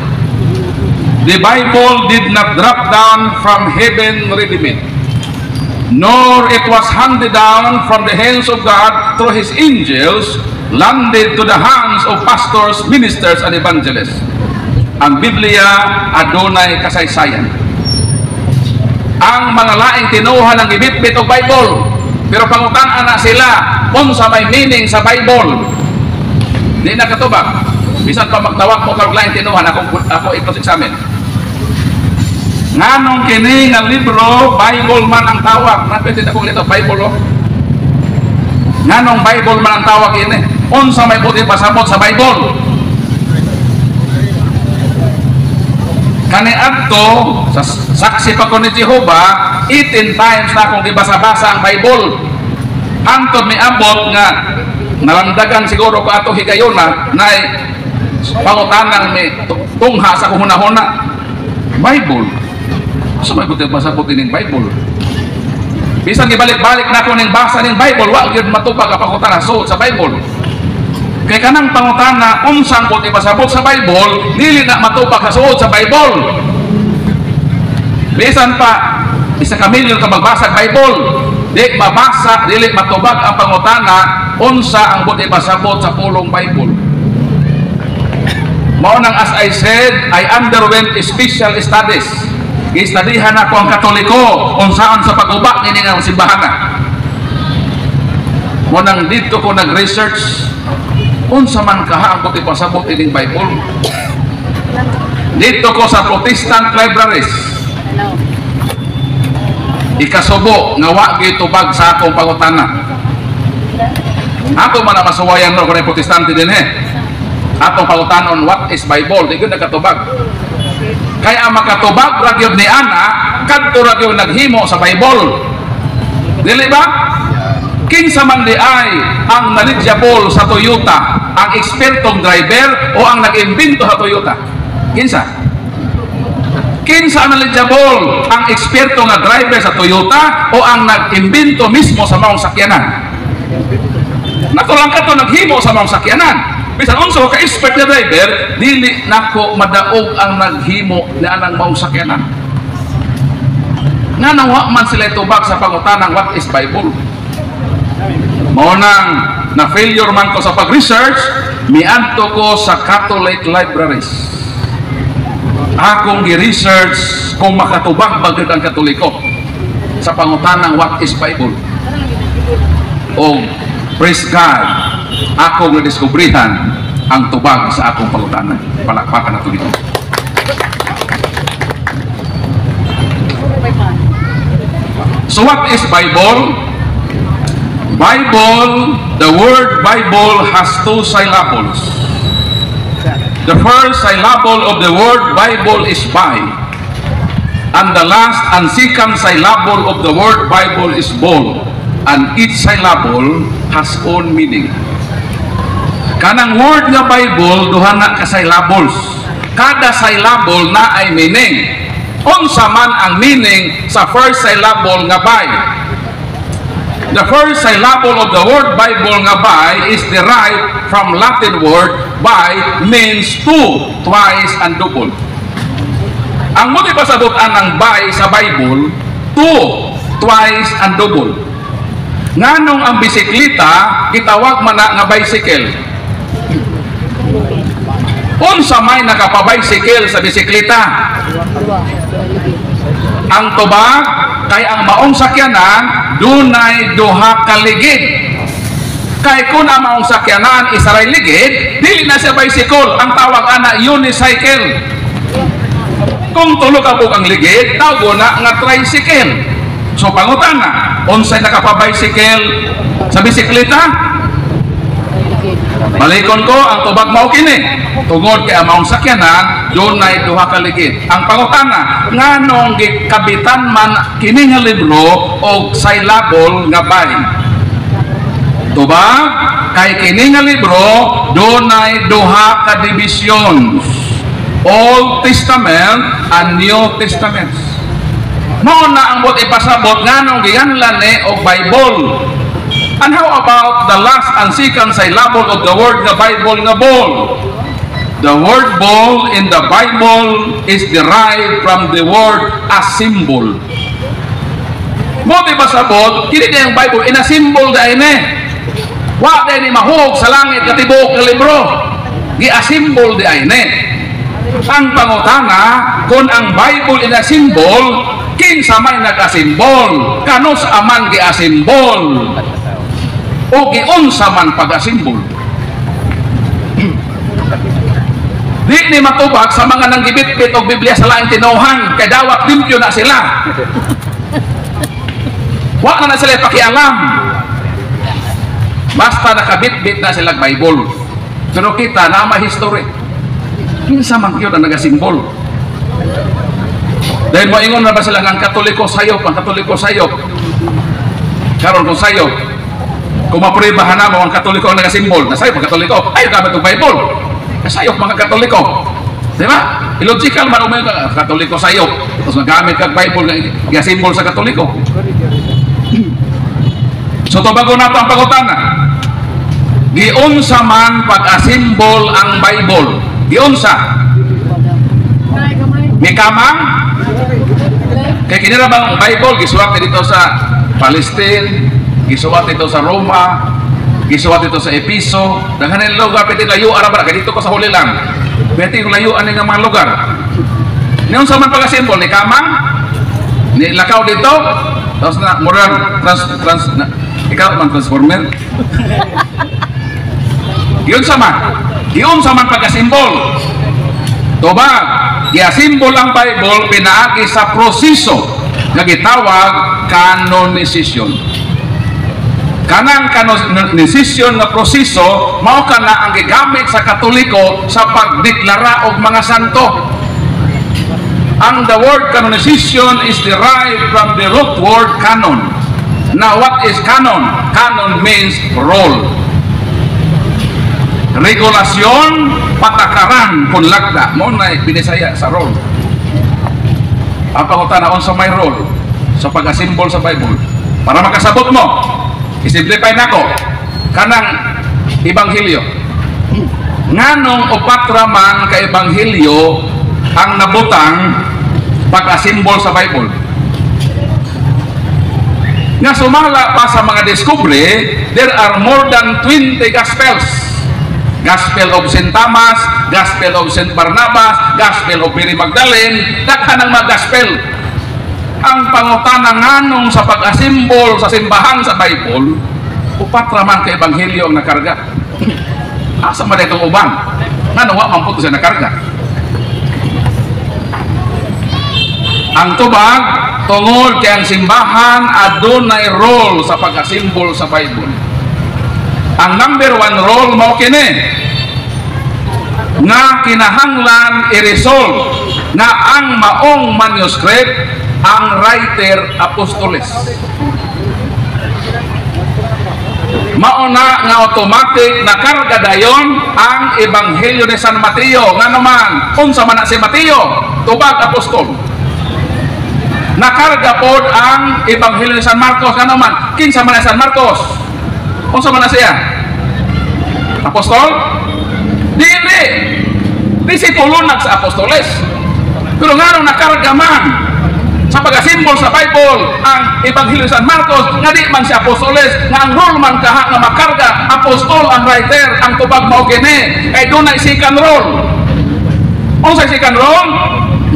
The Bible did not drop down from heaven ready-made, nor it was handed down from the hands of God through His angels, landed to the hands of pastors, ministers, and evangelists. Ang Biblia adunay kasaysayan. Ang mga laing tinuha ng ibitbit og Bible, pero pangutan na sila unsa may meaning sa Bible. Di nakatubag. Bisan pa magtawag mo kag laing tinuha ako i-cross examine. Nganong kini nga libro Bible man ang tawag. Napit ako nito Bible oh. Nganong Bible man ang tawag ini? Unsa may buti pasabot sa Bible? Kani adto sa saksi pa ko ni Jehovah 18 times na akong gibasa-basa ang Bible. Antod mi abot nga nalandagan siguro ko ato higayona na pangutanang mi tungha sa kuhuna-huna Bible. So may buti pasabot ning Bible. Bisan gibalik-balik na ko ning basa ning Bible, wa gyud matubag ang pangutana sa Bible. Kay kanang pangutana unsang buti pasabot sa Bible, dili na matubag sa suod sa Bible. Bisan pa isa ka milyon ka magbasa Bible, di mabasa, dili matubag ang pangutana unsa ang buti pasabot sa pulong Bible. Mao nang as I said, I underwent special studies. Gistudihan ako ang Katoliko unsaan sa pag-uba nini nga simbahan. Mo nang dito ko nag-research unsa man kaha ang buti pasabot ining Bible. Dito ko sa Protestant libraries. Ikasubo nga wa gyud tubag sa akong pangutana. Ato man masuwayan ro kung Protestante din atong pangutanon what is Bible, di gyud nakatubag. Kaya ang makatubag ra gyud ni ana kadto ra gyud naghimo sa Bible. Dili ba? Kinsa man di ay ang knowledgeable sa Toyota, ang ekspertong driver o ang nag-imbento sa Toyota? Kinsa? Kinsa ang knowledgeable, ang eksperto nga driver sa Toyota o ang nag-imbento mismo sa maong sakyanan? Nato lang ka to naghimo sa mga sakyanan. Bisan unsa ka expert na driver, dili nako madaog ang naghimo na anang maong sakyanan. Nga nawa man sila itubag sa pangutanang what is Bible. Mao nang na failure man ko sa pag-research, miadto ko sa Catholic libraries. Akong gi-research kung makatubag bagid ang Katoliko sa pangutanang what is Bible. O praise God, akong nadiskubrihan ang tubag sa akong pangutanang. Palakpakan nato dito. So what is Bible? Bible, the word Bible has two syllables. The first syllable of the word Bible is by, and the last and second syllable of the word Bible is bol, and each syllable has own meaning. Kanang word nga Bible duha na ka syllables. Kada syllable na ay meaning. Unsa man ang meaning sa first syllable nga by? The first syllable of the word Bible nga by is derived from Latin word by, means two, twice, and double. Ang mo pasabutan ng by sa Bible, two, twice, and double. Nganong ang bisikleta gitawag man na nga bicycle? Unsa may nakapabicycle sa bisikleta? Ang tubag kay ang maong sakyanan dunay duha ka ligid. Kay kun ang maong sakyanan isaray ligid, dili na siya bicycle, ang tawag ana unicycle. Kung tulo ka ang ligid, tawag na nga tricycle. So pangutana, unsay nakapabicycle sa bisikleta? Malikon ko ang tubag mao kini. Tungod kay among sakyanan dunay duha ka ligid. Ang pangutana, nganong gikabitan man kini nga libro og syllable nga by? Tubag kay kini nga libro dunay duha ka division, Old Testament and New Testament. Mao na ang bot ipasabot nganong giganlan ni og Bible. And how about the last and second syllable of the word nga Bible nga bol? The word bol in the Bible is derived from the word assemble. Mo di pasabot kini ang Bible inassemble da ini. Wa da ni mahug sa langit katibok nga libro. Gi-assemble di ini. Ang pangutana kung ang Bible inassemble, kinsa may nag-assemble? Kanus aman gi-assemble? O giunsa man pag-assemble? Di ni matubag sa mga nanggibit-bit og Biblia sa laing tinuhan kay dawat limpyo na sila. Wa na sila pakialam. Basta nakabit-bit na sila Bible. Pero kita na ma-history. Kinsa man gyud ang nagasimbol? Dahil moingon na ba sila ng Katoliko sayop, ang Katoliko sayop. Karon kung sayop, kung mapribahan na mo ang Katoliko ang nagasimbol, nasayop ang Katoliko, ay gamit ang Bible. Nasayop mga Katoliko. Di ba? Illogical man umayon ka, Katoliko sayop. Tapos nagamit kang Bible nga simbol sa Katoliko. So to bago na ito ang pagutana. Giunsa man pag-asimbol ang Bible? Giunsa? Mikamang? Kaya kinira bang Bible, gisuwat dito sa Palestine, gisuwat dito sa Roma, gisuwat dito sa Episo, daghanan lugar pwede layo araba kay dito ko sa huli lang. Pwede ko layo ani nga mga lugar. Niyon sa man pag-asimbol ni kamang ni lakaw dito, tapos na moral ikaw man transformer. Yun sa man pag-asimbol. Tubag, i-asimbol ang Bible pinaagi sa proseso nga gitawag canonization. Kanang canonization nga proseso mao kana ang gigamit sa Katoliko sa pagdeklara og mga santo. Ang the word canonization is derived from the root word canon. Now what is canon? Canon means roll. Regulasyon, patakaran, punlagda. Mo na binisaya sa roll. Ang pangutana sa may roll sa pag-asimbol sa Bible. Para makasabot mo, isimplify na ko. kanang ebanghelyo. Nganong upat raman ka ebanghelyo ang nabutang pagka-simbol sa Bible. Nga sumala pa sa mga diskubre, there are more than 20 Gospels. Gospel of St. Thomas, Gospel of St. Barnabas, Gospel of Mary Magdalene, daghan ng mga Gospel. Ang pangutana nganong sa pag-asimbol sa simbahan sa Bible, upat raman ka ebanghelyo ang nakarga. Asa man itong uban? Nganong wa man po siya nakarga? Ang tubag, tungod kay ang simbahan adunay role sa pag-asimbol sa Bible. Ang number 1 role mao kini nga kinahanglan i-resolve na ang maong manuscript ang writer apostoles. Mauna nga automatic na karga dayon ang ebanghelyo ni San Mateo. Nga naman unsa man si Mateo, tubag apostol. Nakarga pod ang ebanghelyo ni San Marcos. Nga naman kinsa man San Marcos? Unsa man siya? Apostol? Dili. Disipulo nag sa apostoles. Pero nga nakarga man sa pag-asimbol sa Bible ang ebanghelyo ni San Marcos, nga di man siya apostoles, nga ang role man kaha nga makarga apostol ang writer, ang tubag mao kini kay dunay second role. Unsa second role?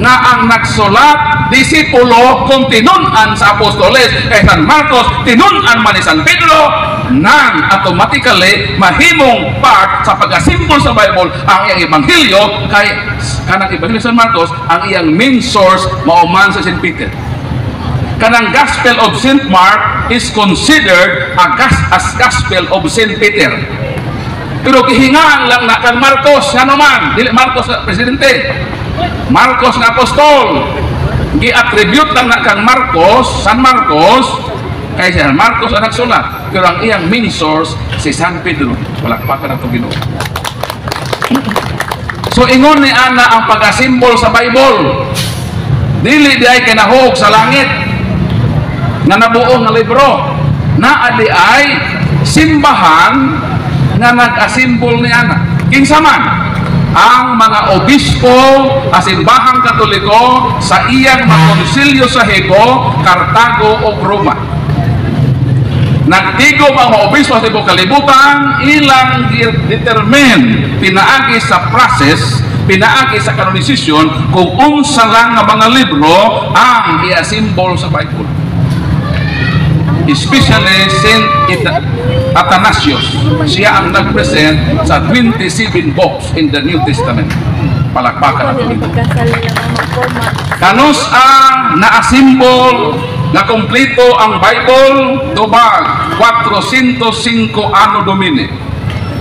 Nga ang nagsulat disipulo kung tinun-an sa apostoles kay San Marcos, tinun-an man ni San Pedro, nang automatically mahimong part sa pag-asimbol sa Bible ang iyang ebanghelyo kay kanang ebanghelyo San Marcos ang iyang main source mauman sa St. Peter. Kanang Gospel of St. Mark is considered as Gospel of St. Peter. Pero kihingaan lang na kang Marcos, ano man, dili Marcos na presidente, Marcos na apostol, gi-attribute lang na kang Marcos, San Marcos, kay San Marcos ang nagsulat. Pero ang iyang main source si San Pedro. Palakpakan ang Ginoo. So ingon ni ana ang pag-asimbol sa Bible, dili di ay kinahog sa langit nga nabuo nga libro, naa di ay simbahan nga nag-asimbol ni ana. Kinsa man ang mga obispo sa simbahang Katoliko sa iyang mga konsilyo sa Hego, Cartago o Roma. Nagtigom ang mga obispo sa ibang kalibutan, ilang determine pinaagi sa process, pinaagi sa canonicization kung unsa lang nga mga libro ang i-asimbol sa Bible. Especially Saint Athanasius, siya ang nag-present sa 27 books in the New Testament. Palakpakan natin ito. Kanus ang na-asimbol na kompleto ang Bible, tubag 405 Anno Domini.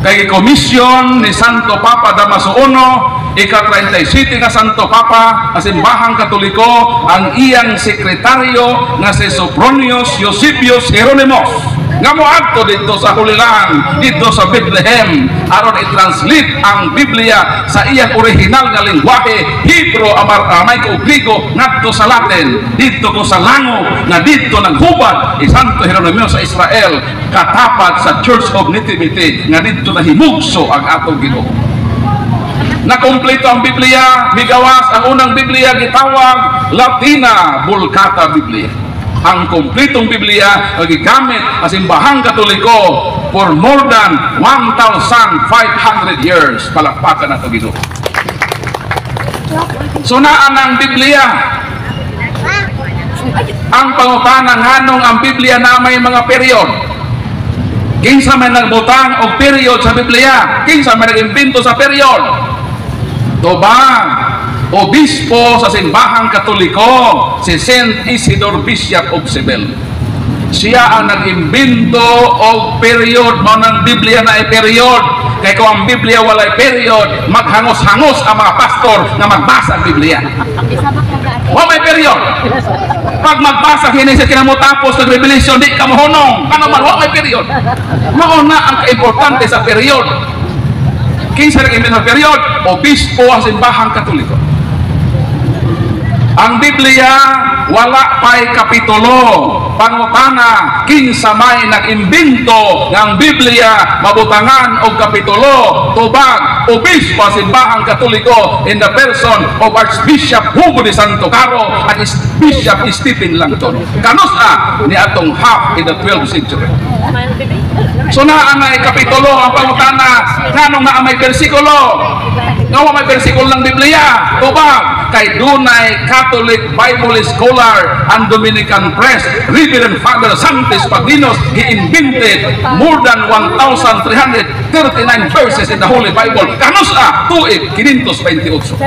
Kay komisyon ni Santo Papa Damaso I, ika-37 nga Santo Papa sa simbahang Katoliko, ang iyang sekretaryo nga si Sophronius Eusebius Hieronymos nga moadto dito sa Holy Land, dito sa Bethlehem, aron i-translate ang Biblia sa iyang original nga lengguwahe, Hebrew, Aramaico, Griego, ngadto sa Latin, dito ko sa lango, nga dito naghubad Santo Hieronymos sa Israel, katapat sa Church of Nativity, nga dito nahimugso ang atong Ginoo. Nakompleto ang Biblia, migawas ang unang Biblia gitawag Latina Vulgata Biblia. Ang kompletong Biblia gigamit sa simbahang Katoliko for more than 1,500 years. Palakpakan na ito, Ginoo. So naan ang Biblia. Ang pangutana nganong ang Biblia na may mga period. Kinsa man nagbutang og period sa Biblia? Kinsa man nag-imbento sa period? Tubag obispo sa simbahang Katoliko, si Saint Isidore Bishop of Seville. Siya ang nag-imbento og period mo ng Biblia na ay period. Kaya kung ang Biblia walay period, maghangos-hangos ang mga pastor na magbasa ang Biblia. Wa may period. Pag magbasa Genesis kinamutapos ng Revelation, di ka mahunong. Ano man, wa may period. Mauna ang importante sa period. Kinsa nag-imbento sa period? Obispo ang simbahang Katoliko. Ang Biblia wala pa'y kapitulo, pangutana kinsa may nag-imbento ng Biblia mabutangan og kapitulo tubag obispo simbahang Katoliko in the person of Archbishop Hugo de Santo Caro and Bishop Stephen Langton. Kanusa ni atong half in the 12th century. So naa may kapitulo ang pangutana nganong naa may bersikulo. Nga may bersikulo ng Biblia tubag kay dunay Catholic Bible Scholar and Dominican Press Reverend Father Santos Pagdinos, he invented more than 1,339 verses in the Holy Bible. Kanusa tuig 528.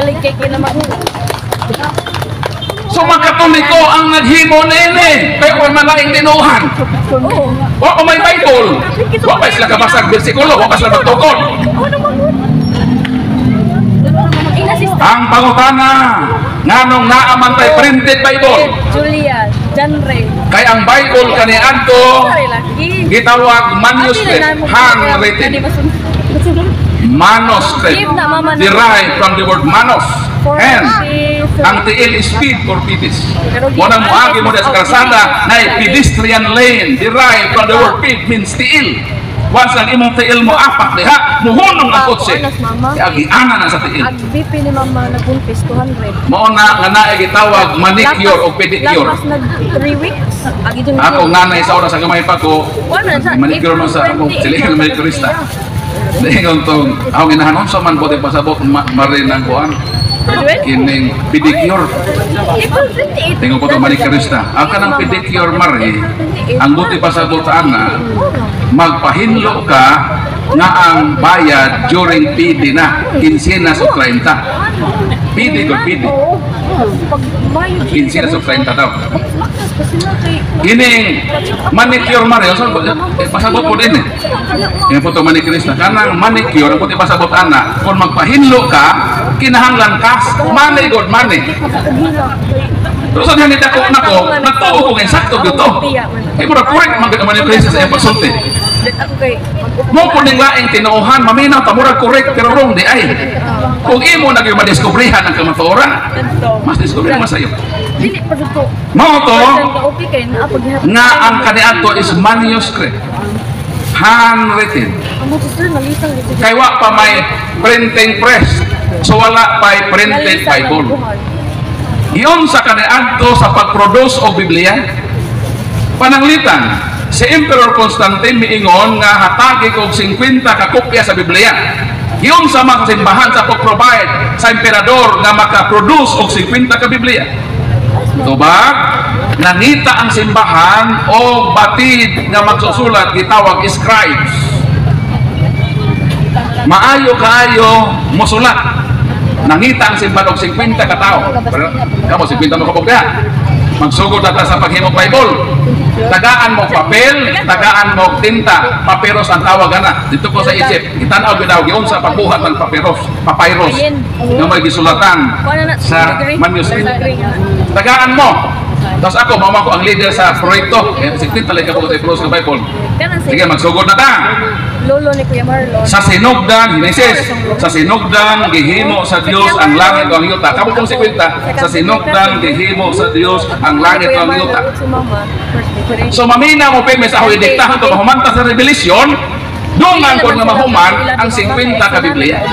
So mga Katoliko ang naghimo nini, pero may malaking tinuhan. Wa may Bible, wa pa sila kabasag bersikulo, wa pa sila magtukod. Ang pangutana nganong naamantay printed Bible. Julia, Janre. Kay ang Bible kaniadto gitawag manuscript, handwritten. Manuscript derived from the word manos, hand. Ang tiil is speed or pidis. Munang muagi mo sa kalsada na pedestrian lane derived from the word pid means tiil. Once ang imong tiil mo apak diha, muhunong ang kotse. Agiana na sa tiil. Agbipi ni mama nagbuntis 200. Mao na nga naay gitawag manicure o pedicure. Lapas nag 3 weeks. Ako nanay sa oras sa gamay pa ko. Manicure mo sa akong silingan manicurista. Dahil itong ako ginahanon sa man po di pasabot marin ng kuhan. Kining pedicure. Tingnan po itong manicurista. Ang kanang pedicure mari, ang buti pasabot na magpahinlo ka nga ang bayad during PD na, kinsinas o 30. PD ko PD. Kinsinas o 30 daw. Kining manicure mari, pasabot po din eh. Yan po itong manicurista. Kanang manicure, ang buti pasabot na, kung magpahinlo ka, kinahanglan ka, money God money. Pero sa nito ko nagtuo ko ng sakto dito. Ay mura correct mag-manicurista sa iyong pagsulti. Mo po ning laing tinuuhan, maminaw ta mura correct pero wrong di ay. Kung imo naging madiskubrihan ang kamatuoran, mas diskubrihan mas sayo. Mao to nga ang kaniadto is manuscript, handwritten. Kay wa pa may printing press, so wala pa printed Bible. Iyon sa kaniadto sa pag-produce og Biblia. Pananglitan, si Emperor Constantine miingon nga hatagi og 50 ka kopya sa Biblia. Iyon sa mga simbahan sa pag-provide sa emperador nga maka-produce og 50 ka Biblia. Tubag, nangita ang simbahan o batid nga magsusulat gitawag scribes. Maayo kaayo mosulat. Nangita ang simbahan og 50 ka tao. Kamo 50 mo kabogda. Magsugod ata sa paghimog Bible. Tagaan mo papel, tagaan mo tinta, papyrus ang tawag ana. Dito ko sa Egypt, itanaw ginaw giun sa pagbuhat ng papyrus nga may gisulatan sa manuscript. Tagaan mo. Tapos ako, mama ko ang leader sa proyekto. Siklit talaga ko sa Pro sa Bible. Sige, magsugod na ta. Lolo ni Kuya Marlon. Sa sinugdan, Genesis, sa sinugdan, gihimo sa Dios ang langit o ang yuta. Kamu kong 50, sa sinugdan, gihimo sa Dios ang langit o ang yuta. So, mamina mo pa sa ako idiktahan ito, mahumanta sa revelasyon, doon nga kung nga mahuman ang 50 ka Biblia.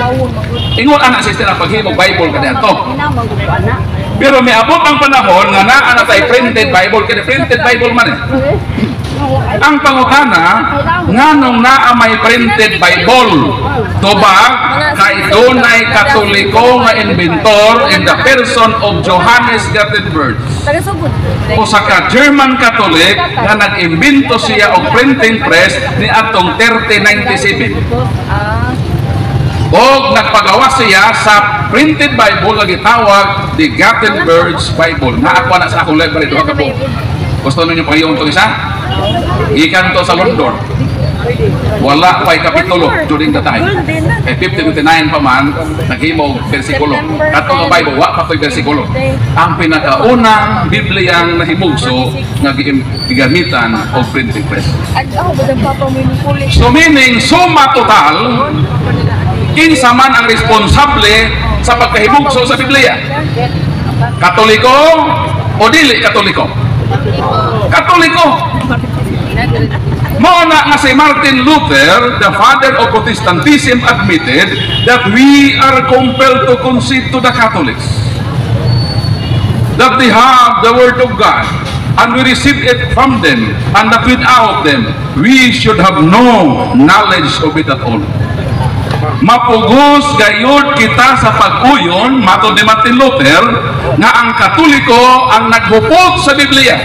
Ingon anak sister ang paghimog Bible ka dito. Pero may abot ang panahon nga naa na tayo printed Bible, kaya printed Bible man eh. Ang pangutana, nganong naa may printed Bible, tubag, kay dunay Katoliko nga inventor in the person of Johannes Gutenberg. O sa ka-German Catholic nga nag-imbento siya og printing press ni atong 1397. O nagpagawa siya sa printed Bible nga gitawag the Gutenberg's Bible. Naakwa na sa akong library duha ka po. Gusto ninyo pahiyon to isa? Ikan to sa London. Wala pa'y kapitulo during the time. 1559 pa man, naghimo bersikulo. Kato nga Bible, wa pa to'y bersikulo. Ang pinakaunang Bibliang nahimugso nga gigamitan o printing press. So meaning, suma total, kinsa man ang responsable sa pagkahimugso sa Biblia? Katoliko o dili Katoliko? Katoliko. Mao na nga si Martin Luther, the father of Protestantism, admitted that we are compelled to concede to the Catholics that they have the Word of God and we receive it from them, and that without them we should have no knowledge of it at all. Mapugos gayud kita sa pag-uyon, matod ni Martin Luther, nga ang Katoliko ang naghupot sa Biblia.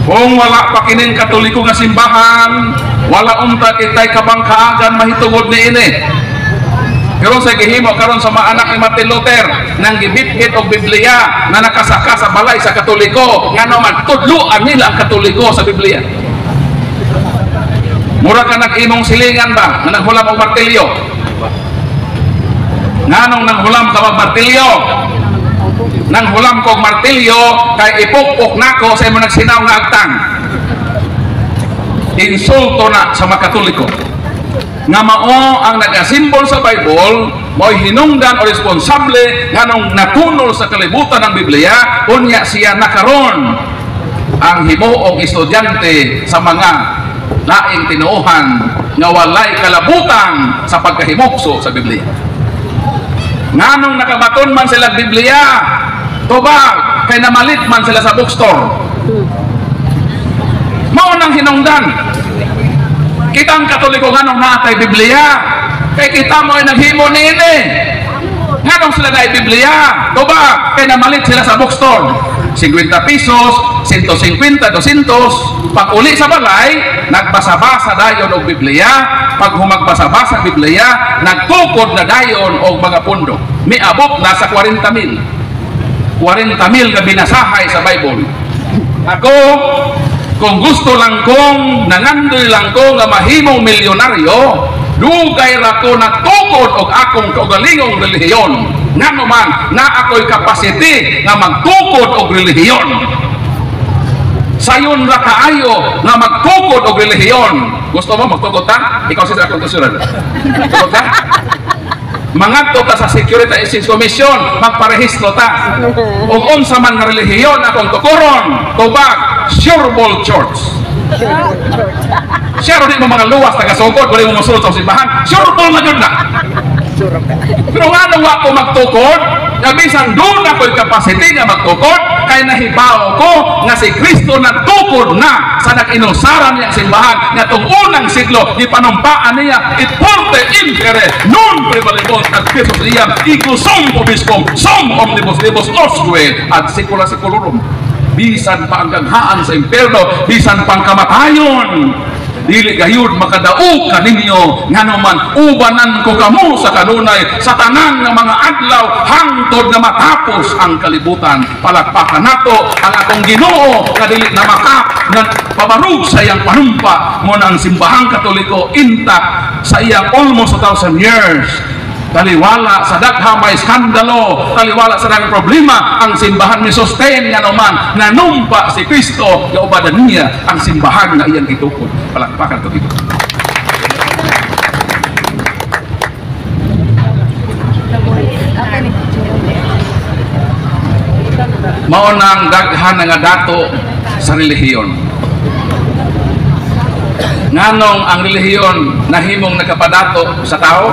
Kung wala pa kining Katoliko nga simbahan, wala unta kitay kabangkaagan mahitungod ni ini. Pero sa gihimo karon sa mga anak ni Martin Luther nang gibit-bit og Biblia na nakasaka sa balay sa Katoliko, nga naman tudluan nila ang Katoliko sa Biblia. Mura ka nag-imong silingan ba na naghulam og martilyo? Nganong nanghulam ka og martilyo? Nanghulam ko og martilyo kay ipukpok nako sa imong nagsinaw nga agtang. Insulto na sa mga Katoliko. Nga mao ang nagasimbol sa Bible, mo'y hinungdan o responsable nganong natunol sa kalibutan ng Biblia, unya siya nakaron ang himuong estudyante sa mga laing tinuohan nga walay kalabutan sa pagkahimukso sa Biblia. Nganong nakabaton man sila Biblia, tubag kay namalit man sila sa bookstore. Mao nang hinungdan. Kita ang Katoliko nganong natay Biblia, kay kita mo ay naghimo nini. Nganong sila na Biblia, tubag kay namalit sila sa bookstore. 50 pesos, 150, 200. Pag uli sa balay, nagbasa-basa dayon og Biblia. Pag humagbasa-basa Biblia, nagtukod na dayon og mga pundo. Miabot na sa 40,000. 40,000 na binasahay sa Bible. Ako, kung gusto lang kong, nangandoy lang ko nga mahimong milyonaryo, dugay ra ko nagtukod og akong kaugalingong relihiyon. Nga naman, na ako'y kapasiti nga magtukod og relihiyon. Sayon ra kaayo nga magtukod og relihiyon. Gusto mo magtukod ta? Ikaw si akong tusuran. Tukod ta? Mangadto ta sa Security and Exchange Commission, magparehistro ta. Ug unsa man nga relihiyon akong tukuron, tubag, Sureball Church. Siya rin mo mga luwas taga-sugod, wala mo masulot sa simbahan, Sureball na yun na. Pero nga nung ako magtukod, nabisan doon ako'y kapasiti nga magtukod, kaya nahibaw ko nga si Kristo nagtukod na sa nag-inusaran niya simbahan nga itong unang siglo, di panumpaan niya, it porte impere, non prevalibus at Christus niyam, ikusum obiscum, sum omnibus libus osque, at sikula sikulurum. Bisan pa ang gaghaan sa impierno, bisan pang kamatayon, dili gayud makadaog kaninyo nganuman ubanan ko kamo sa kanunay sa tanan ng mga adlaw hangtod na matapos ang kalibutan. Palakpakan nato ang akong Ginoo nga dili na pabarug sa iyang panumpa mo ang simbahang Katoliko intact sa iyang almost 1,000 years. Taliwala sa dagha may skandalo, taliwala sa daghang problema, ang simbahan ni sustain nga naman nanumpa si Kristo nga ubadan niya ang simbahan nga iyang itukod. Palakpakan to dito. Mao nang daghan nga dato sa relihiyon. Nganong ang relihiyon nahimong nakapadato sa tao?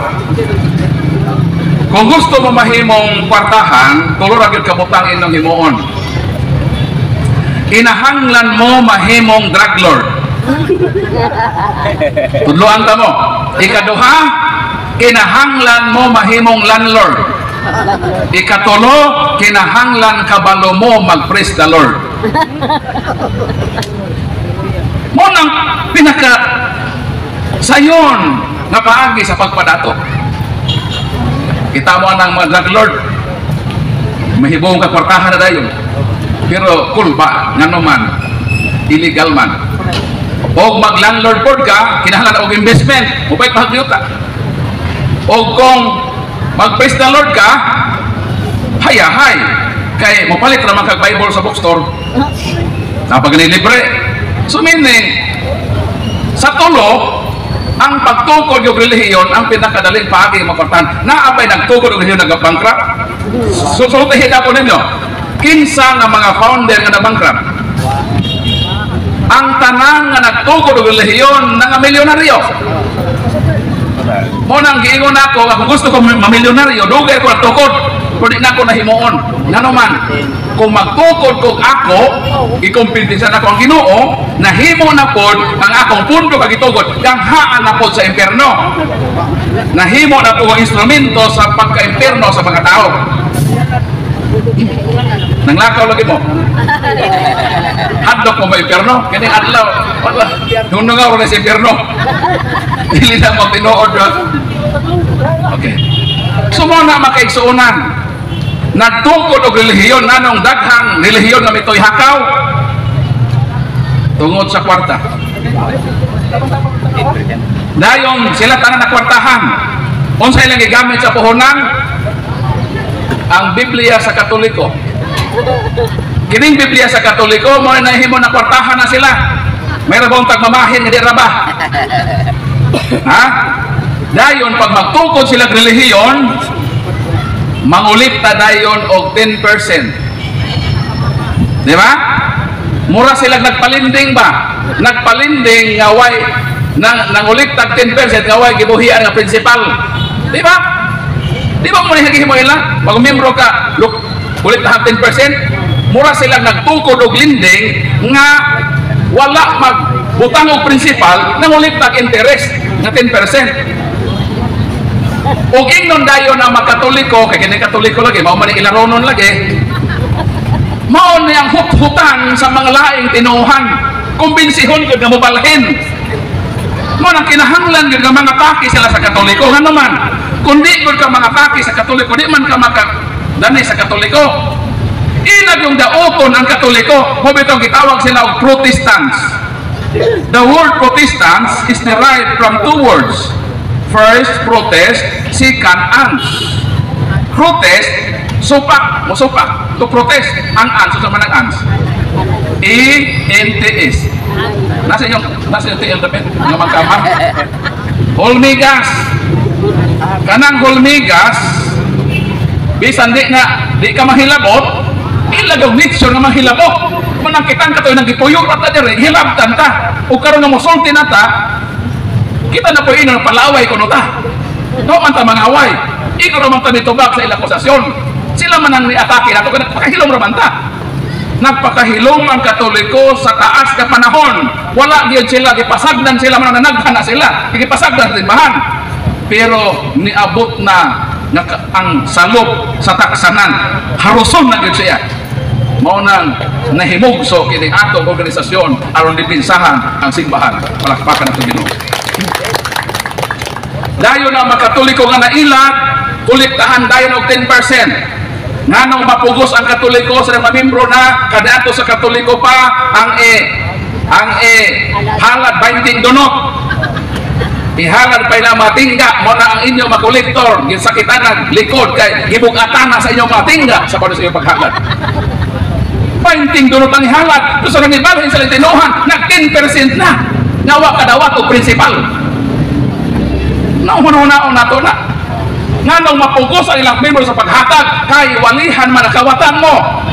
Kung gusto mo mahimong kwartahan, tulo ra gyud kabutang inyong himuon. Kinahanglan mo mahimong drug lord. Tudloan ta mo. Ikaduha, kinahanglan mo mahimong landlord. Ikatulo, kinahanglan kabalo mo mag-praise the Lord. Mo nang pinaka sayon nga paagi sa pagpadato. Kita mo ang mga drug lord, mahibong ka kwartahan na dayon, pero cool ba nga naman illegal man. O mag landlord board ka, kinahanglan og investment, mubay pahagyuta. O kung mag praise the Lord ka, hayahay kay mopalit naman kag Bible sa bookstore, napag libre. So meaning sa tulo, ang pagtukod yung relihiyon ang pinakadaling paagi makortan. Naapay nagtukod yung relihiyon nag-bankrupt. Susultihin ako ninyo, kinsa nga mga founder nga na-bankrupt? ang tanang nga nagtukod og relihiyon nga milyonaryo. Mo nang giingon ako, kung gusto ko mamilyonaryo, dugay ko ang tukod, kung di na ako nahimuon. Ngano man, kung magtukod ko ako, ikumpintisan ako ang Ginoo, nahimo na pod ang akong pundo kag itugod, ganghaan na pod sa impierno. Nahimo na po ang instrumento sa pagka-impierno sa mga tao. Nanglakaw lagi mo. Hadlok mo ba impierno? Kani adlaw. Wala. Nung nga rin sa impierno. Dili na mo tinuod. Okay. Sumuna makaigsuunan. Nagtukod og relihiyon nanong daghang relihiyon nga mitoy hakaw tungod sa kwarta. Dayon sila tanan na kwartahan. Unsa ilang gigamit sa puhunan? Ang Biblia sa Katoliko. Kining Biblia sa Katoliko mo na himo na kwartahan na sila. Mayroon bang tagmamahin nga di ra ba? Ha? Dayon pag magtukod sila relihiyon, mangulit ta dayon og 10%. Di ba? Mura sila nagpalinding ba? Nagpalinding nga way nangulit tag 10% nga way gibuhian nga principal. Di ba? Di ba mo ni hagihimo ila? Pag miyembro ka, look, ulit na 10%, mura sila nagtukod og linding nga wala magbutang og principal nangulit tag interest nga 10%. O ingnon dayon ang makatoliko, kaya kini katoliko lagi, mao man ilaronon lagi, mao niyang hut-hutan sa mga laing tinuhan, kumbensihon kag nga mobalhin. Mo nang kinahanglan gyud nga mga paki sila sa katoliko, nga naman, kundi gud ka mga paki sa katoliko, di man ka makadani sa katoliko. Ilag yung daoton ang katoliko, mo bitong gitawag sila og Protestants. The word Protestants is derived from two words. First, protest. Second, ans. Protest, supak, musupak. To protest, ang ans. So, sama ng ans. E-N-T-S. Nasa yung TL dapat? Nga magkamang. Hulmigas. Kanang hulmigas, bisan di ka mahilabot, ilagaw nitsyon na mahilabot. Manang kitang katoy nang gipuyo rata diri, hilabtan ta. O karon nga mosulti na ta, kita na po ino palaway kuno ta. No man ta mga away. Ikaw naman ta nitubag sa ilang akusasyon. Sila man ang niatake nato kaya nagpakahilom ra man ta. Nagpakahilom ang Katoliko sa taas ka panahon. Wala gyud sila gipasagdan sila man nanaghan na sila. Gipasagdan sa simbahan. Pero niabot na ang salop sa taksanan. Haruson na gyud siya. Mao nang nahimugso kini atong organisasyon aron dipinsahan ang simbahan. Palakpakan nato Ginoo. Dayon ang makatoliko nga nailat, kuliktahan dayon og 10%. Nganong mapugos ang Katoliko sa mga membro na kadato sa Katoliko pa ang halad 20 donot. Ihalad pa na matingga mo na ang inyo makolektor gisakitan likod kay gibugatan na sa inyong matingga sa pano sa inyong paghalad. 20 donot ang ihalad. Gusto nang ibalhin sa tinuhan nag 10% na. Nawa kadawat og principal. Nauna-una nato na. Nganong mapugos ang ilang membro sa paghatag kay walihan man nakawatan mo.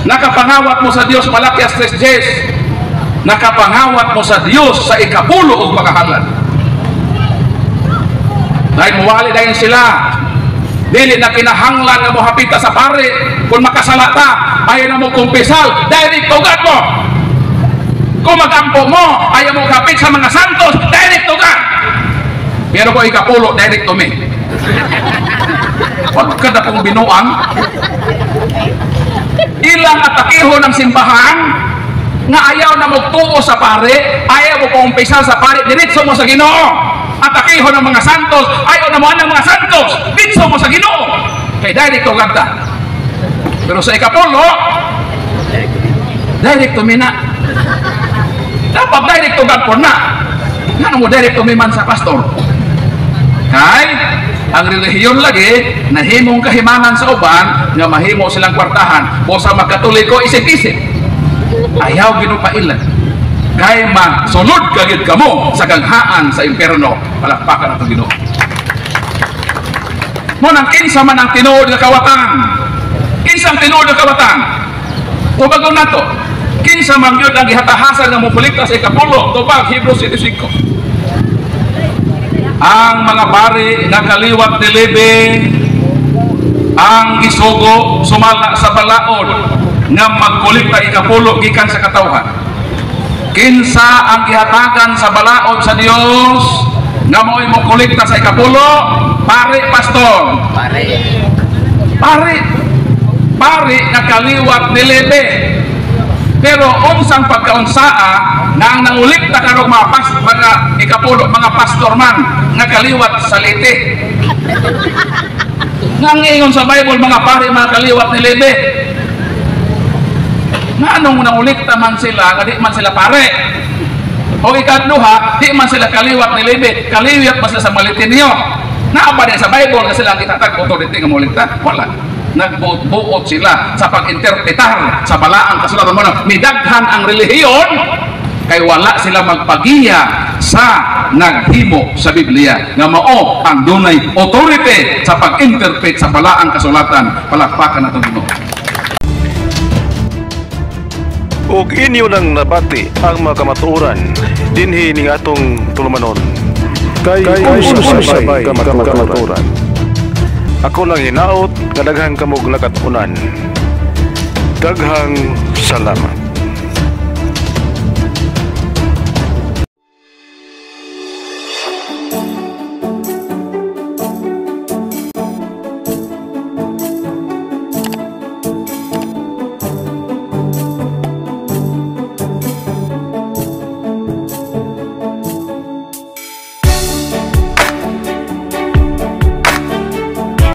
Nakapangawat mo sa Dios Malakias 3:10. Nakapangawat mo sa Dios sa ikapulo og paghahalad. Dahil muwali dahil sila. Dili na kinahanglan nga mo hapita sa pare. Kung makasalata, ayaw na mo kumpisal. Direct tugat mo. Kung magampo mo, ayaw mo kapit sa mga santos. Direct tugat. Pero kung ikapulo, direct to me. Pagkad akong binuang, ilang atakiho ng simbahan nga ayaw na magtuo sa pare, ayaw mo kumpisal sa pare, diretso mo sa Ginoo. Atakiho ng mga santos, ayaw na mo ng mga santos, diretso mo sa Ginoo. Kay direct to ganta. Pero sa ikapulo, direct to me na. Dapat direct to God po na. Nga mo direct to me man sa pastor. Kay ang relihiyon lagi nahimong kahimangan sa uban nga mahimo silang kwartahan o sa magkatoliko isip-isip ayaw ginupailan kay masulod kagid kamo sa ganghaan sa impierno. Palakpakan nato Ginoo. Mo nang kinsa man ang tinuod nga kawatan, kinsang tinuod nga kawatan ubagon nato Kinsa man gyud ang gihatahasan nga mopulikta sa ikapulo, tubag Hebrews 7:5. Ang mga pari nga kaliwat ni Levi ang gisugo sumala sa balaod nga magkulikta ikapulo gikan sa katawhan. Kinsa ang gihatagan sa balaod sa Dios nga mo'y mokulikta sa ikapulo? Pari, pastor. Pari nga kaliwat ni Levi. Pero unsang pagkaunsaa na ang nangulikta karong mga ikapulo, mga pastor man nga kaliwat sa liti. Nga ngayon sa Bible, mga pari, mga kaliwat ni Levi. Nga anong nangulikta man sila, nga di man sila pare. O ikaduha, di man sila kaliwat ni Levi, kaliwat ba sila sa malitin niyo? Naaba din sa Bible kasi lang itatag authority nga mulikta? Wala. Nagbuot sila sa pag-interpretar sa balaang kasulatan mo na midaghan ang relihiyon kay wala sila magpagiya sa naghimo sa Biblia nga mao ang dunay authority sa pag-interpret sa balaang kasulatan. Palakpakan nato Ginoo. Ug inyo nang nabati ang mga kamatuoran dinhi ning atong tulumanon. Kay sabay kamatuoran. Ako lang hinaot nga daghang kamog nakatunan. Daghang salamat.